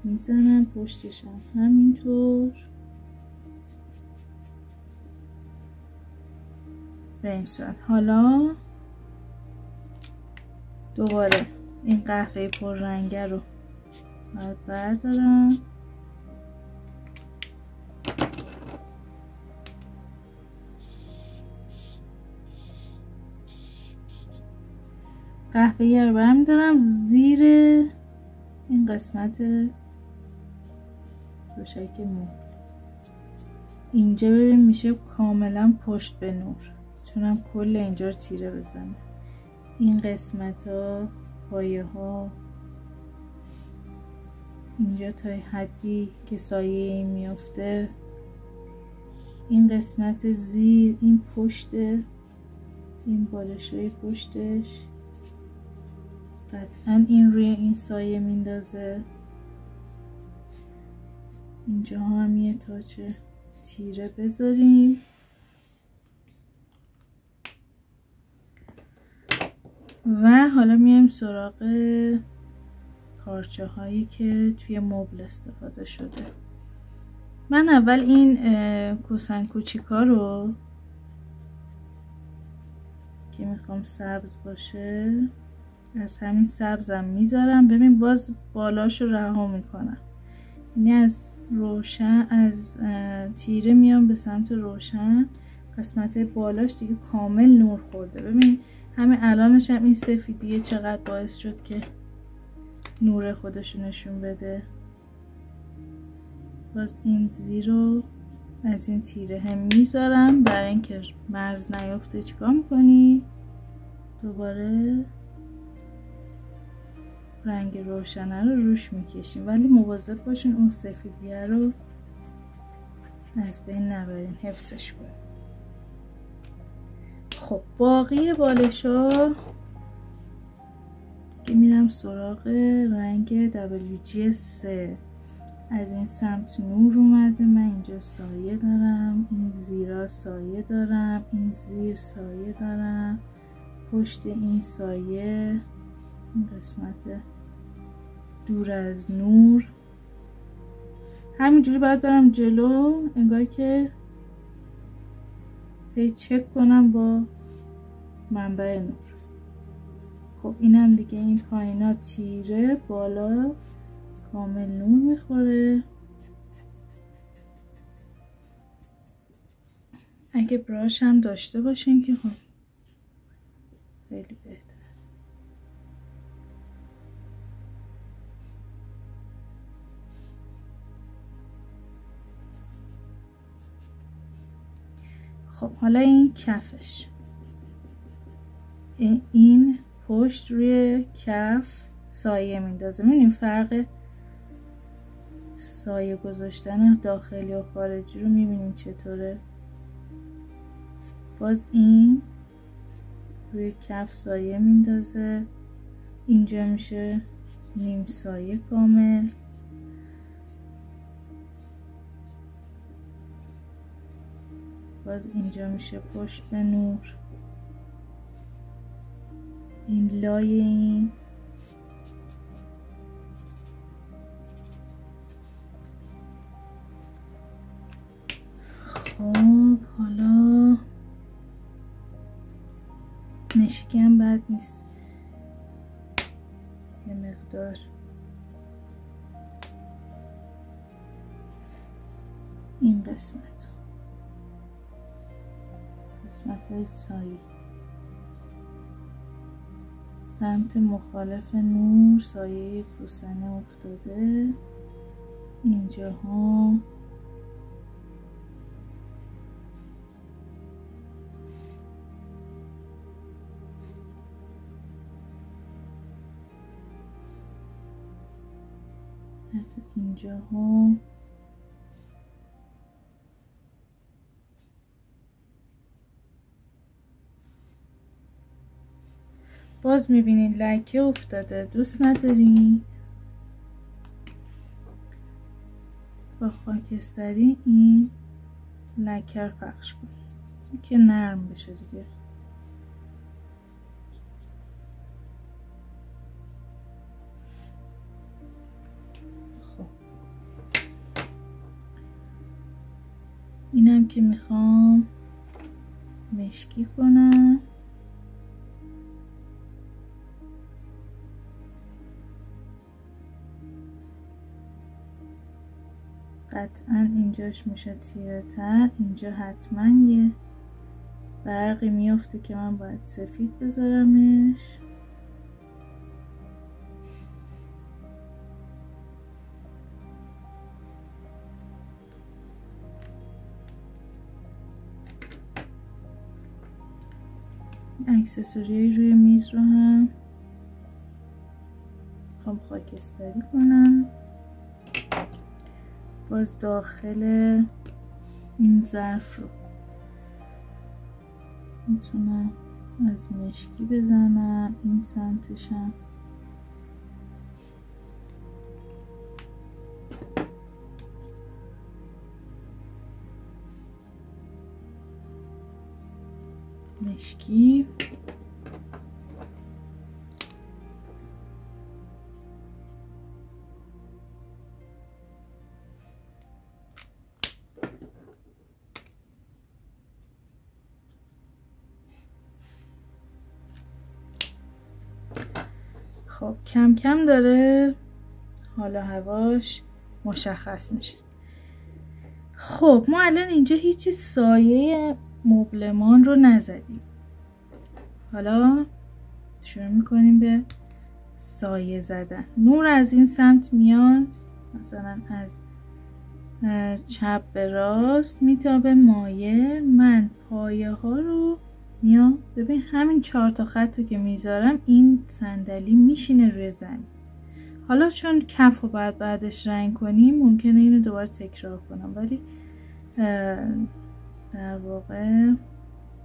میزنم پشتشم همینطور به این صورت. حالا دوباره این قهوه پر رنگه رو باید بردارم، قهوه رو برمیدارم زیر این قسمت دوشک مبل. اینجا ببین میشه کاملا پشت به نور، چونم کل اینجا رو تیره بزنم. این قسمت ها، پایه ها، اینجا تا حدی که سایه این میفته، این قسمت زیر، این پشت، این بالشوی پشتش قطعا این روی این سایه میندازه. اینجا هم یه تاچ تیره بذاریم. و حالا میایم سراغ پارچه هایی که توی مبل استفاده شده. من اول این کوسن کوچیکا رو که میخوام سبز باشه از همین سبزم میذارم. ببین باز بالاش رو رها میکنم، یعنی از روشن از تیره میام به سمت روشن. قسمت بالاش دیگه کامل نور خورده. ببین همین الانش هم این سفیدیه چقدر باعث شد که نور خودشو نشون بده. باز این زیر رو از این تیره هم میذارم برای اینکه مرز نیافته. چیکار میکنی؟ دوباره رنگ روشنه رو روش میکشیم، ولی مواظب باشین اون سفیدیه رو از بین نبرین، حفظش کنین. خب باقی بالشا که میرم سراغ رنگ WG3. از این سمت نور اومده، من اینجا سایه دارم، این زیرا سایه دارم، این زیر سایه دارم، پشت این سایه، این قسمت دور از نور. همینجوری باید برم جلو، انگار که هی چک کنم با منبع نور. خب اینم دیگه این پایینا تیره، بالا کامل نور میخوره. اگه براش هم داشته باشین که خب خیلی بهتر. خب حالا این کفش، این پشت روی کف سایه میندازه. میبینیم فرق سایه گذاشتن داخلی و خارجی رو میبینیم چطوره. باز این روی کف سایه میندازه، اینجا میشه نیم سایه کامل. باز اینجا میشه پشت به نور. این لایه این خب حالا مشکی هم بد نیست، یه مقدار این قسمت های سایه سمت مخالف نور، سایه کوسنه افتاده اینجاها. حتی اینجاها. باز میبینید لکه افتاده، دوست نداری با خاکستری این لکه رو پخش کنید که نرم بشه دیگه. خب اینم که میخوام مشکی کنم، قطعا اینجاش میشه تیره تر، اینجا حتما یه برقی میفته که من باید سفید بذارمش. اکسسوری روی میز رو هم میخوام خاکستری کنم. باز داخل این ظرف رو میتونم از مشکی بزنم، این سمتشم مشکی. خب کم کم داره حالا هواش مشخص میشه. خب ما الان اینجا هیچی سایه مبلمان رو نزدیم، حالا شروع میکنیم به سایه زدن. نور از این سمت میاد، مثلا از چپ به راست میتابه مایل. من پایه ها رو میام، ببین همین 4 تا خط رو که میذارم این صندلی میشینه روی زمین. حالا چون کف رو باید بعدش رنگ کنیم ممکنه اینو دوباره تکرار کنم، ولی در واقع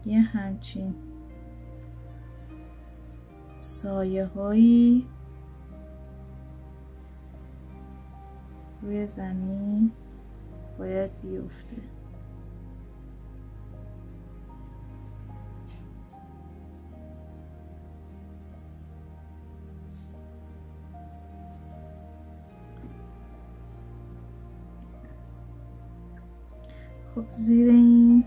یه همچین سایه هایی روی زمین باید بیفته. خب زیر این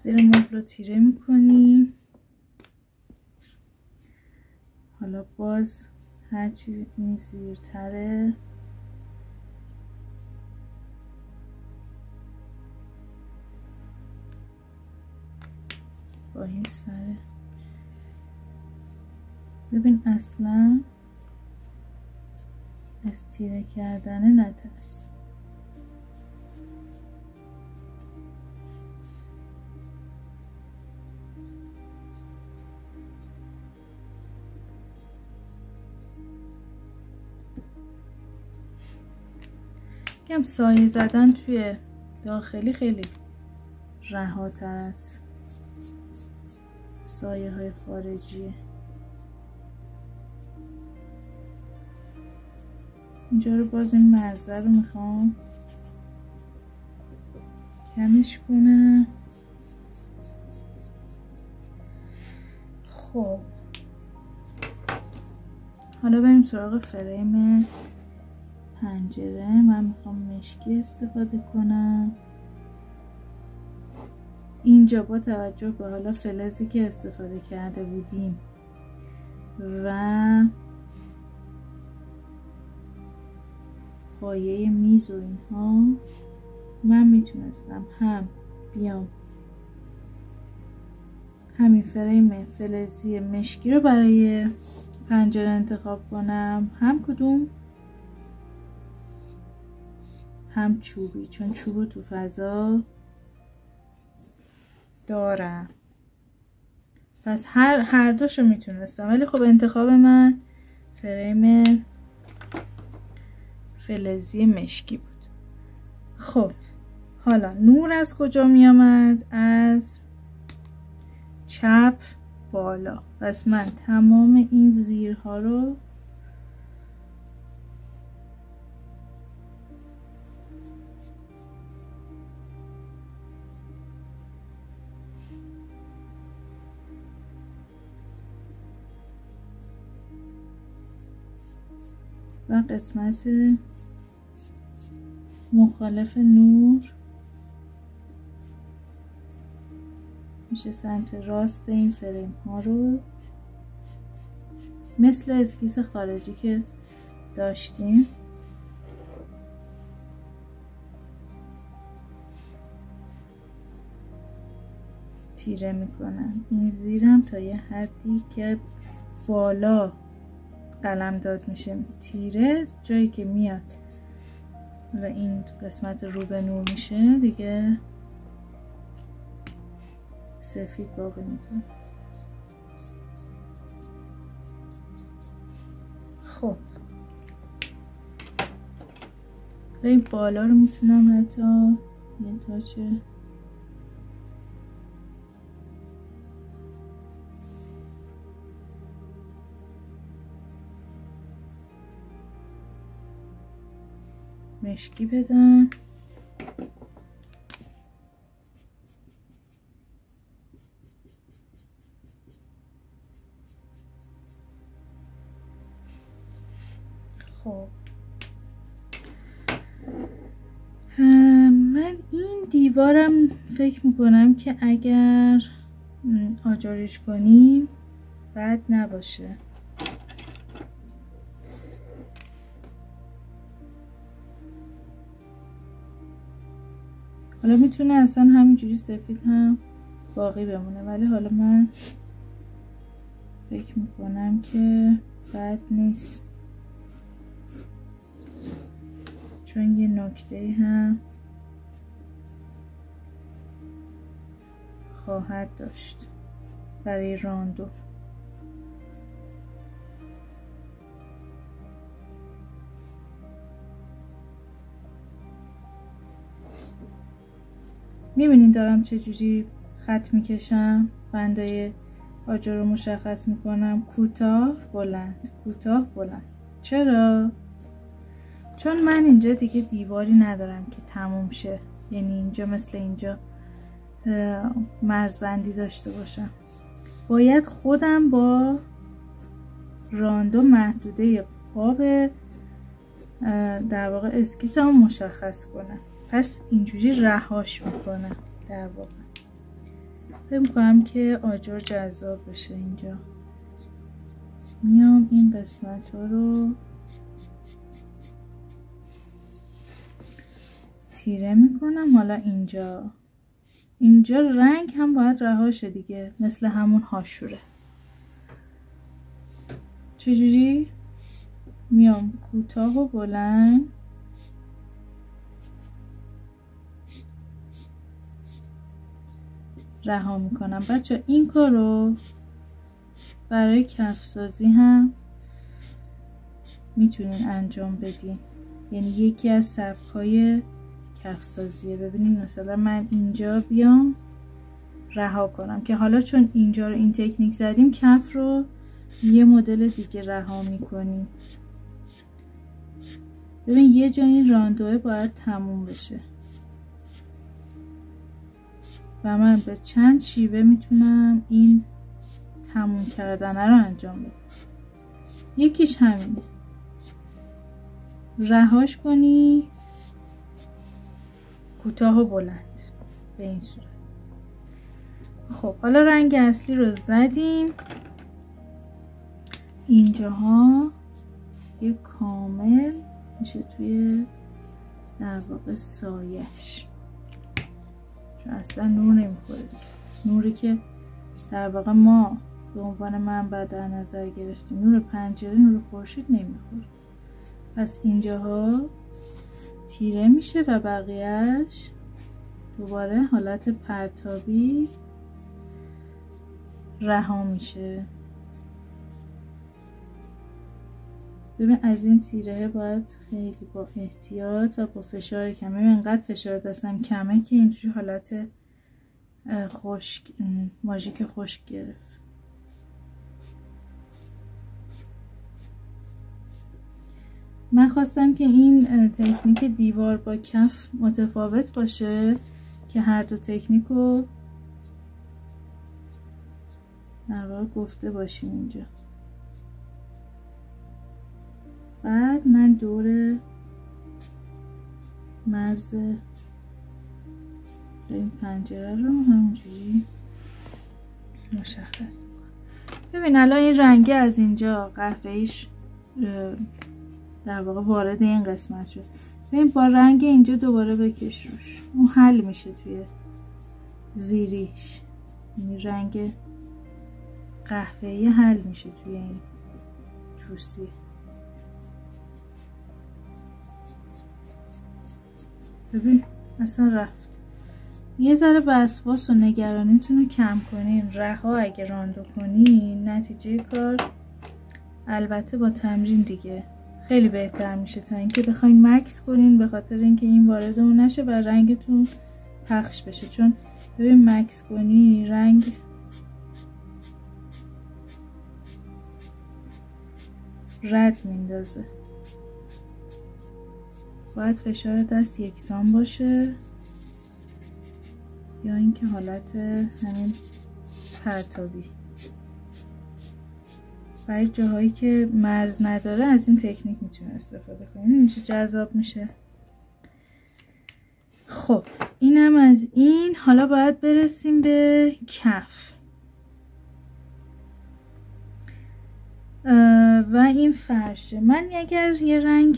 زیر مبل رو تیره میکنیم. حالا باز هر چیزی این زیرتره با این سره. ببین اصلا از تیره کردن نترس. کم سایه زدن توی داخلی خیلی رهاتر از سایه های خارجیه. اینجا رو باز این مرزه رو میخوام کمش کنم. خب حالا بریم سراغ فریم پنجره. من میخوام مشکی استفاده کنم. اینجا با توجه به حالا فلزی که استفاده کرده بودیم و پایه میز و اینها، من میتونستم هم بیام همین فریم فلزی مشکی رو برای پنجره انتخاب کنم، هم کدوم، هم چوبی، چون چوب تو فضا دارم. پس هر دوشو میتونستم، ولی خب انتخاب من فریم فلزی مشکی بود. خب حالا نور از کجا می آمد؟ از چپ بالا. پس من تمام این زیرها رو و قسمت مخالف نور میشه سمت راست این فریم ها رو مثل اسکیس خارجی که داشتیم تیره میکنم. این زیرم تا یه حدی که بالا قلم داد میشه تیره، جایی که میاد و این قسمت رو به نور میشه دیگه سفید باقی میذاره. خب و این بالا رو میتونم حتی یه تاچه مشکی بدم. خب من این دیوارم فکر میکنم که اگر آجرش کنیم بد نباشه. حالا میتونه اصلا همینجوری سفید هم باقی بمونه، ولی حالا من فکر میکنم که بد نیست، چون یه نکته هم خواهد داشت برای راندو. میبینید دارم چجوری خط میکشم، بندای آجر رو مشخص میکنم، کوتاه بلند کوتاه بلند. چرا؟ چون من اینجا دیگه دیواری ندارم که تموم شه، یعنی اینجا مثل اینجا مرزبندی داشته باشم. باید خودم با راندو محدوده قاب در واقع اسکیسم مشخص کنم. پس اینجوری رهاش میکنم در واقع. فکر می‌کنم که آجر جذاب بشه. اینجا میام این قسمت ها رو تیره میکنم. حالا اینجا رنگ هم باید رهاشه دیگه، مثل همون هاشوره. چجوری؟ میام کوتاه و بلند رها میکنم. بچه این کارو برای کف سازی هم میتونین انجام بدین، یعنی یکی از سبک‌های کف سازیه. ببینید مثلا من اینجا بیام رها کنم که حالا چون اینجا رو این تکنیک زدیم کف رو یه مدل دیگه رها میکنیم. ببین یه جا این راندوه باید تموم بشه و من به چند شیوه میتونم این تموم کردن رو انجام بدم. یکیش همینه، رهاش کنی کوتاه و بلند به این صورت. خب حالا رنگ اصلی رو زدیم. اینجاها یه کامل میشه توی در واقع سایش، چون اصلا نور نمیخوره. نوری که در واقع ما به عنوان منبع در نظر گرفتیم، نور پنجره، نور خورشید نمیخوره. پس اینجاها تیره میشه و بقیهش دوباره حالت پرتابی رها میشه. ببین از این تیره باید خیلی با احتیاط و با فشار کم. ببین انقدر فشار دستم کمه که اینجوری حالت خشک، ماژیک خشک گرفت. من خواستم که این تکنیک دیوار با کف متفاوت باشه که هر دو تکنیک رو در واقع گفته باشیم اینجا. بعد من دور مرز این پنجره رو همونجوری مشخص میکنم. ببین الان این رنگه از اینجا قهوه‌ایش در واقع وارد این قسمت شد. ببین با رنگ اینجا دوباره بکش روش، اون حل میشه توی زیریش. این رنگ قهوه‌ای حل میشه توی این چوسی. ببین اصلا رفت. یه ذره وسواس و نگرانیتون رو کم کنین. رها اگه راندو کنین نتیجه کار البته با تمرین دیگه خیلی بهتر میشه تا اینکه بخواین مکس کنین، به خاطر اینکه این وارد اون نشه و رنگتون پخش بشه. چون ببین مکس کنی رنگ رد میندازه. باید فشار دست یکسان باشه یا اینکه حالت همین پرتابی. برای جاهایی که مرز نداره از این تکنیک میتونه استفاده کنید. این چه جذاب میشه. خب اینم از این. حالا باید برسیم به کف و این فرشه. من اگر یه رنگ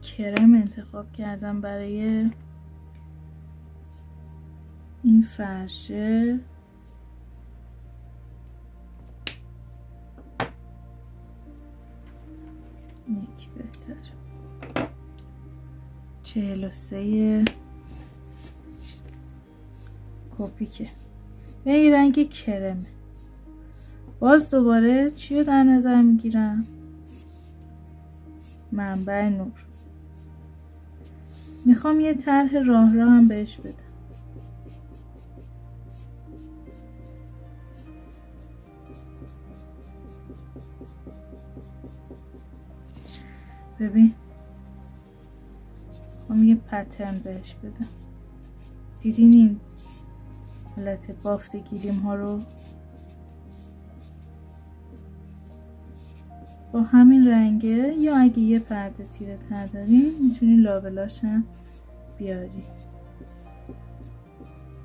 کرم انتخاب کردم برای این فرشه، یکی بهتر 43 کپیکه و این رنگ کرمه. باز دوباره چی رو در نظر میگیرم؟ منبع نور. میخوام یه طرح راه هم بهش بدم. ببین میخوام یه پترن بهش بدم. دیدین این حالت بافت گیریم ها رو با همین رنگه، یا اگه یه پرده تیره تر دارین میتونی لابلاش هم بیاری.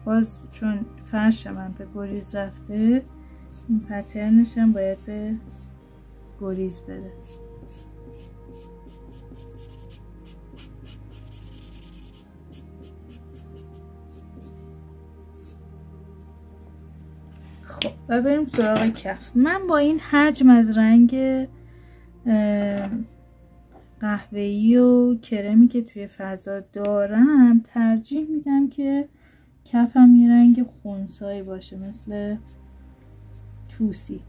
باز چون فرش من به گریز رفته این پترنش هم باید به گریز بره. خب و بریم سراغ کف. من با این حجم از رنگ قهوه‌ای و کرمی که توی فضا دارم ترجیح میدم که کفم یه رنگ خنثایی باشه مثل توسی.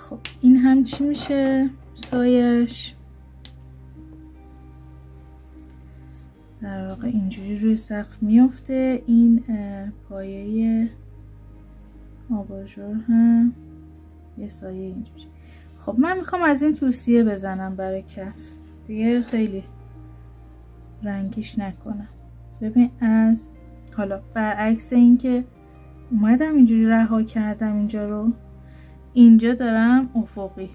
خب این هم چی میشه سایش؟ در واقع اینجوری روی سقف میفته. این پایه آباژور هم یه سایه اینجوری. خب من میخوام از این توصیه بزنم برای کف دیگه، خیلی رنگیش نکنم. ببین از حالا برعکس این که اومدم اینجوری رها کردم اینجا رو، اینجا دارم افقی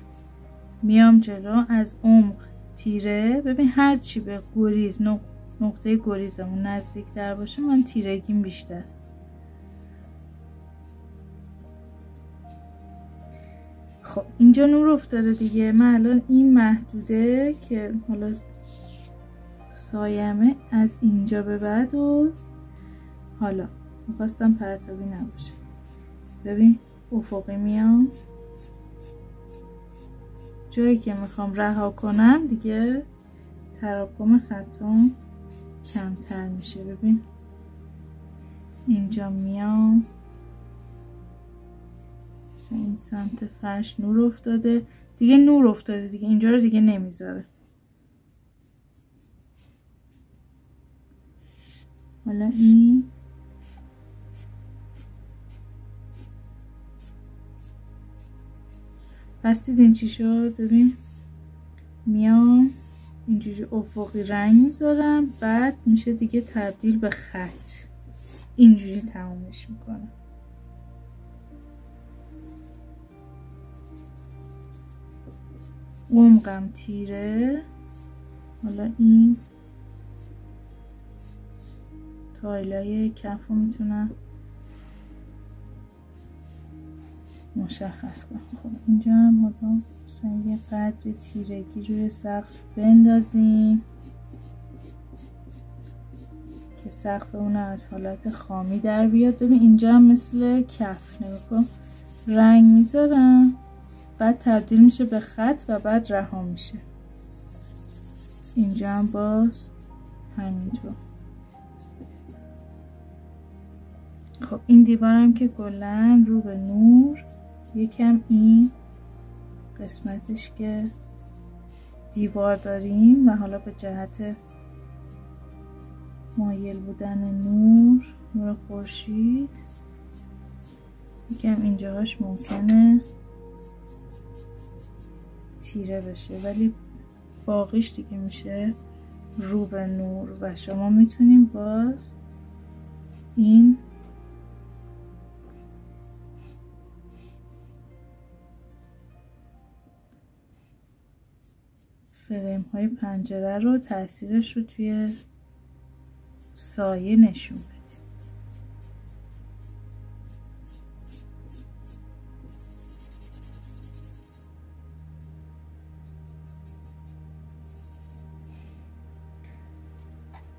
میام جلو از عمق تیره. ببین هر چی به گریز نقطه گریزمون نزدیک تر باشه من تیرگیم بیشتر. خب اینجا نور افتاده دیگه. من الان این محدوده که حالا سایمه از اینجا به بعد و حالا میخواستم پرتابی نباشه. ببین افقی میام جایی که میخوام رها کنم دیگه تراکم خطام کمتر میشه. ببین اینجا میام این سمت فرش نور افتاده دیگه، نور افتاده دیگه، اینجا رو دیگه نمیذاره. حالا این پس دیدین چی شد؟ ببین میام اینجوری افقی رنگ میذارم، بعد میشه دیگه تبدیل به خط، اینجوری تمامش میکنم. عمقم تیره. حالا این تایلای کف رو میتونم مشخص کنم. خب اینجا هم حالا مثلا یه قدر تیرگی روی سقف بندازیم که سقف اون از حالت خامی در بیاد. ببین اینجا هم مثل کف نگاه رنگ میذارم بعد تبدیل میشه به خط و بعد رها میشه. اینجا هم باز همینطور. خب این دیوارم که کلا رو به نور، یکم این قسمتش که دیوار داریم و حالا به جهت مایل بودن نور خورشید یکم اینجاهاش ممکنه تیره بشه ولی باقیش دیگه میشه رو به نور و شما میتونیم باز این فریم های پنجره رو تاثیرش رو توی سایه نشون بدیم.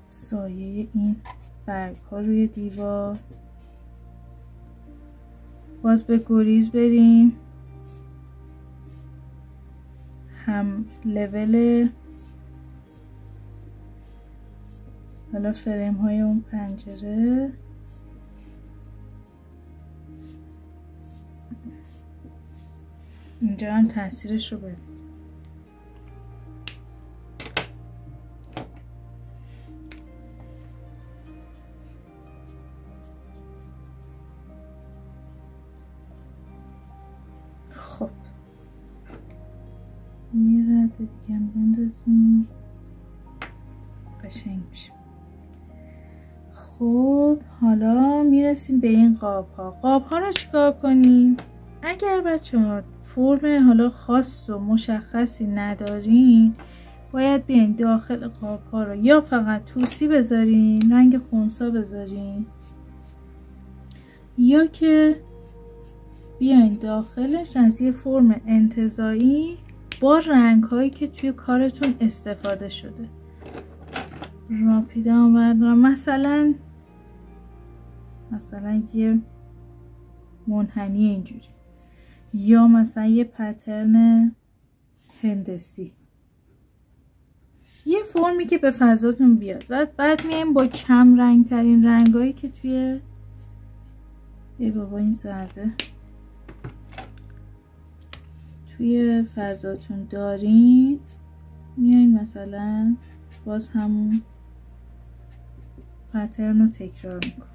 سایه این برگ ها روی دیوار. باز به گریز بریم، هم لول حالا فریم های اون پنجره اینجا هم تاثیرش رو ببین. خب یه رد دیگه هم بندازیم قشنگ میشه. خب حالا میرسیم به این قاب ها رو چیکار کنیم؟ اگر بچه ها فرم حالا خاص و مشخصی ندارین، باید بیاین داخل قاب ها رو یا فقط توسی بذارین، رنگ خونسا بذارین، یا که بیاین داخلش از یه فرم انتزاعی با رنگ هایی که توی کارتون استفاده شده. راپیده آوردم مثلا یه منحنی اینجوری، یا مثلا یه پترن هندسی، یه فرمی که به فضاتون بیاد. بعد میایم با کم رنگ ترین رنگایی که توی بابا این زرده توی فضاتون دارین، میایم مثلا باز همون پترن رو تکرار میکنم.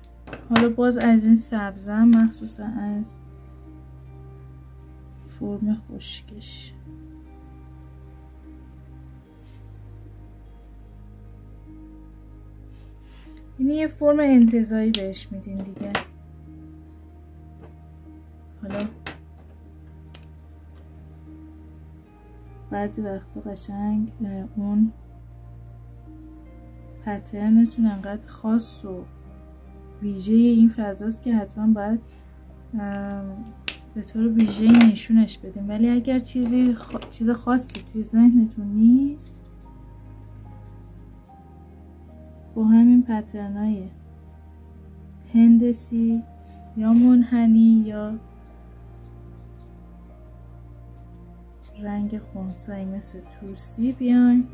حالا باز از این سبزم، مخصوصا از فرم خشکش. این یه فرم انتزاعی بهش میدین دیگه. حالا بعضی وقتا قشنگ اون پترنتون انقدر خاص و ویژه این فضاست که حتما باید به طور ویژه نشونش بدیم. ولی اگر چیز خاصی توی ذهنتون نیست، با همین پترنای هندسی یا منحنی یا رنگ خونسایی مثل توسی بیاین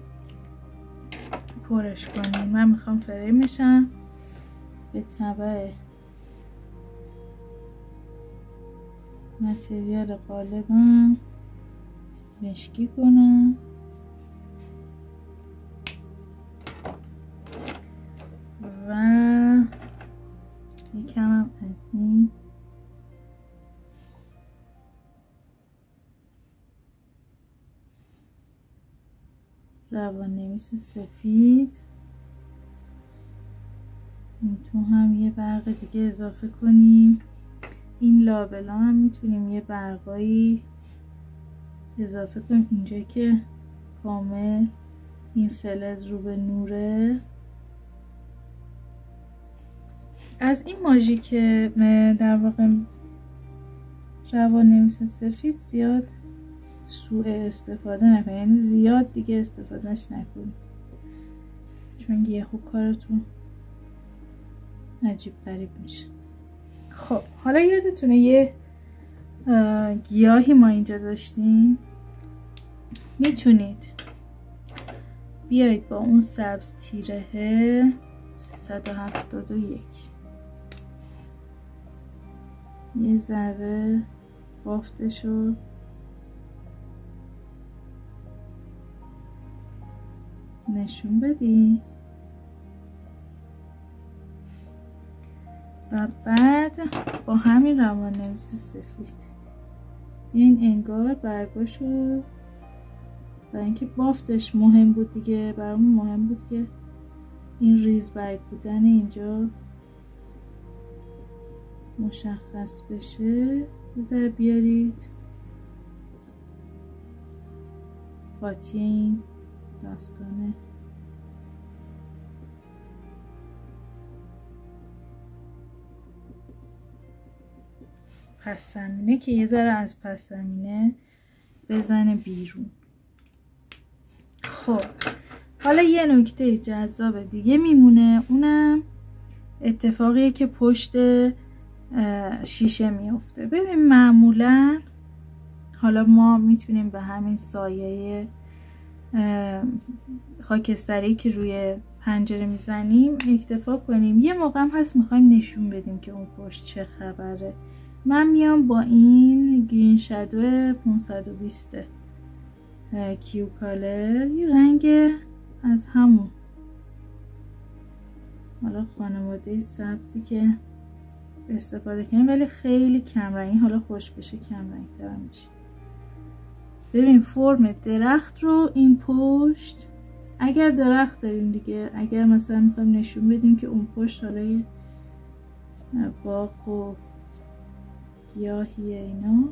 پرش کنین. من میخوام فریمشم به تبع متریال قالبم مشکی کنم و یکم از این روان‌نویس سفید این تو هم یه برق دیگه اضافه کنیم. این لابلا هم میتونیم یه برقایی اضافه کنیم اینجا که کامل این فلز رو به نوره. از این ماژی که در واقع روان‌نویس سفید زیاد سوء استفاده نکنید، یعنی زیاد دیگه استفادهش نکنید، چون یهو کارتون عجیب غریب میشه. خب حالا یادتونه یه گیاهی ما اینجا داشتیم، میتونید بیایید با اون سبز تیره 371 یه ذره بافتشو نشون بدی و بعد با همین روان‌نویس سفید این انگار برگاشو، برای اینکه بافتش مهم بود دیگه، برامون مهم بود که این ریز برگ بودن اینجا مشخص بشه. بذار بیارید قاطی این داستانه. پس زمینه که یه ذره از پس زمینه بزنه بیرون. خب حالا یه نکته جذاب دیگه میمونه، اونم اتفاقیه که پشت شیشه میفته. ببین معمولا حالا ما میتونیم به همین سایه خاکستری که روی پنجره میزنیم اکتفا کنیم. یه موقع هم هست میخوایم نشون بدیم که اون پشت چه خبره. من میام با این گرین شادو 520 کیو کالر یه رنگ از همون حالا خانواده سبزی که استفاده کنیم، ولی خیلی کم رنگی، حالا خوش بشه کم رنگ تر میشه. ببین فرم درخت رو این پشت اگر درخت داریم دیگه، اگر مثلا میخوایم نشون بدیم که اون پشت حالا باغ و گیاهی اینا،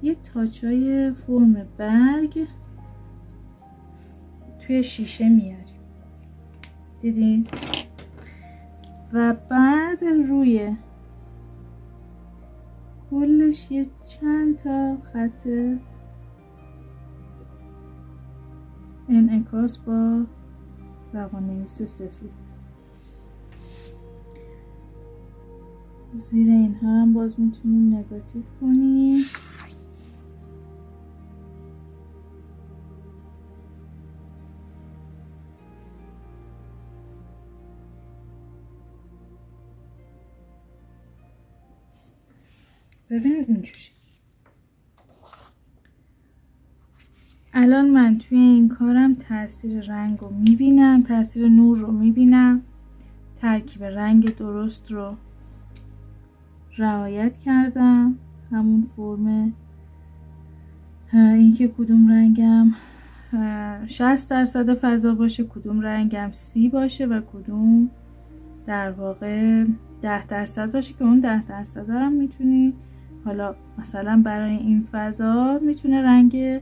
یه تاچای فرم برگ توی شیشه میاریم، دیدین؟ و بعد روی کلش یه چند تا خط انعکاس با روان‌نویس سفید. زیر اینها هم باز میتونیم نگاتیو کنیم. ببینید اینجوری. الان من توی این کارم تاثیر رنگ رو میبینم، تاثیر نور رو میبینم، ترکیب رنگ درست رو رعایت کردم، همون فرم اینکه کدوم رنگم 60% فضا باشه، کدوم رنگم 30 باشه و کدوم در واقع 10% باشه، که اون 10% هم میتونی حالا مثلا برای این فضا میتونه رنگ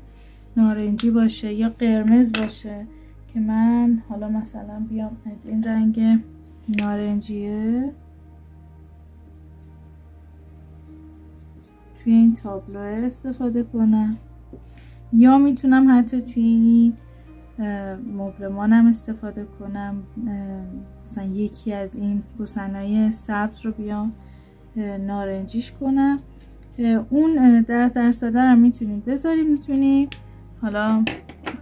نارنجی باشه یا قرمز باشه، که من حالا مثلا بیام از این رنگ نارنجیه توی این تابلو استفاده کنم، یا میتونم حتی توی این مبلمانم استفاده کنم، مثلا یکی از این گوسنای سبز رو بیام نارنجیش کنم. اون 10% هم میتونید بذارید، میتونید حالا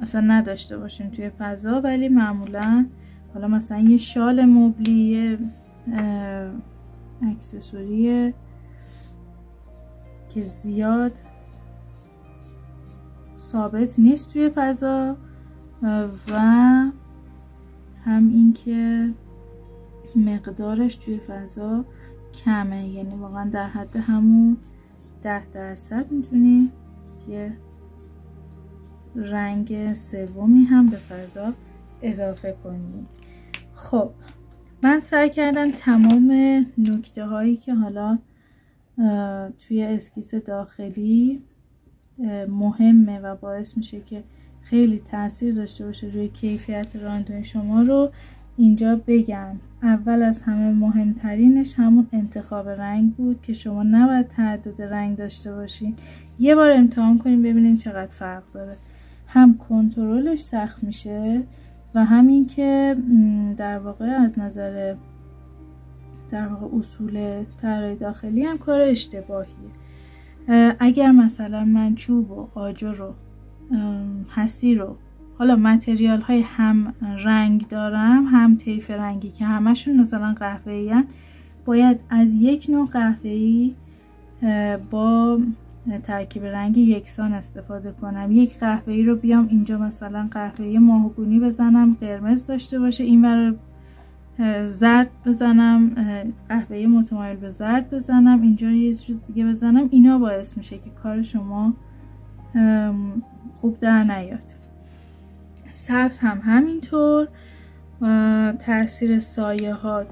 اصلا نداشته باشین توی فضا، ولی معمولا حالا مثلا یه شال مبلی، یه اکسسوری که زیاد ثابت نیست توی فضا و هم این که مقدارش توی فضا کمه، یعنی واقعا در حد همون 10% میتونی یه رنگ سومی هم به فضا اضافه کنی. خب من سعی کردم تمام نکته هایی که حالا توی اسکیس داخلی مهمه و باعث میشه که خیلی تاثیر داشته باشه روی کیفیت راندوی شما رو اینجا بگم. اول از همه مهمترینش همون انتخاب رنگ بود که شما نباید تعدد رنگ داشته باشین، یه بار امتحان کنیم ببینیم چقدر فرق داره. هم کنترلش سخت میشه و همین که در واقع از نظر در واقع اصول طراحی داخلی هم کار اشتباهیه. اگر مثلا من چوب و آجر و حصیر رو حالا متریال های هم رنگ دارم هم طیف رنگی که همشون مثلا قهوه‌ای هن، باید از یک نوع قهوه‌ای با ترکیب رنگ یکسان استفاده کنم. یک قهوه‌ای رو بیام اینجا مثلا قهوه‌ای ماهگونی بزنم قرمز داشته باشه، این ور زرد بزنم، قهوه‌ای متمایل به زرد بزنم، اینجا یه چیز دیگه بزنم، اینا باعث میشه که کار شما خوب در نیاد. سبز هم همینطور، تاثیر سایه ها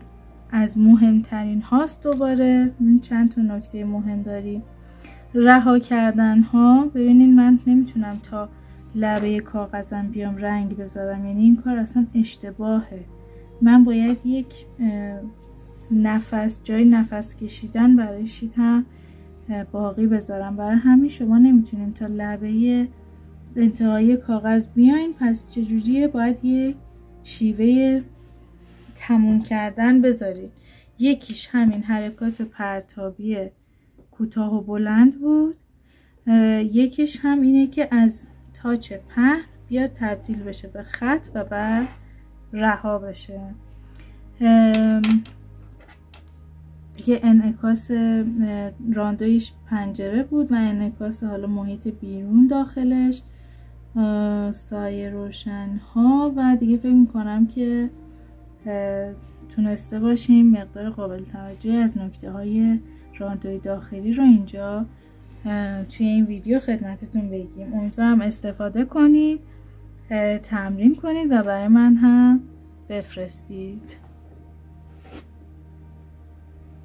از مهمترین هاست. دوباره چند تا نکته مهم داریم. رها کردن ها، ببینین من نمیتونم تا لبه کاغذم بیام رنگ بذارم، یعنی این کار اصلا اشتباهه. من باید یک نفس جای نفس کشیدن برای شیت هم باقی بذارم، برای همین شما نمیتونین تا لبه انتهای کاغذ بیاین. پس چجوریه؟ باید یک شیوه تموم کردن بذارید. یکیش همین حرکات پرتابی کوتاه و بلند بود، یکیش هم اینه که از تاچ پهن بیاد تبدیل بشه به خط و بعد رها بشه. دیگه انعکاس راندویش پنجره بود و انعکاس حالا محیط بیرون داخلش، سایه روشن ها و دیگه فکر میکنم که تونسته باشیم مقدار قابل توجهی از نکته های راندوی داخلی رو اینجا توی این ویدیو خدمتتون بگیم. امیدوارم استفاده کنید. تمرین کنید و برای من هم بفرستید.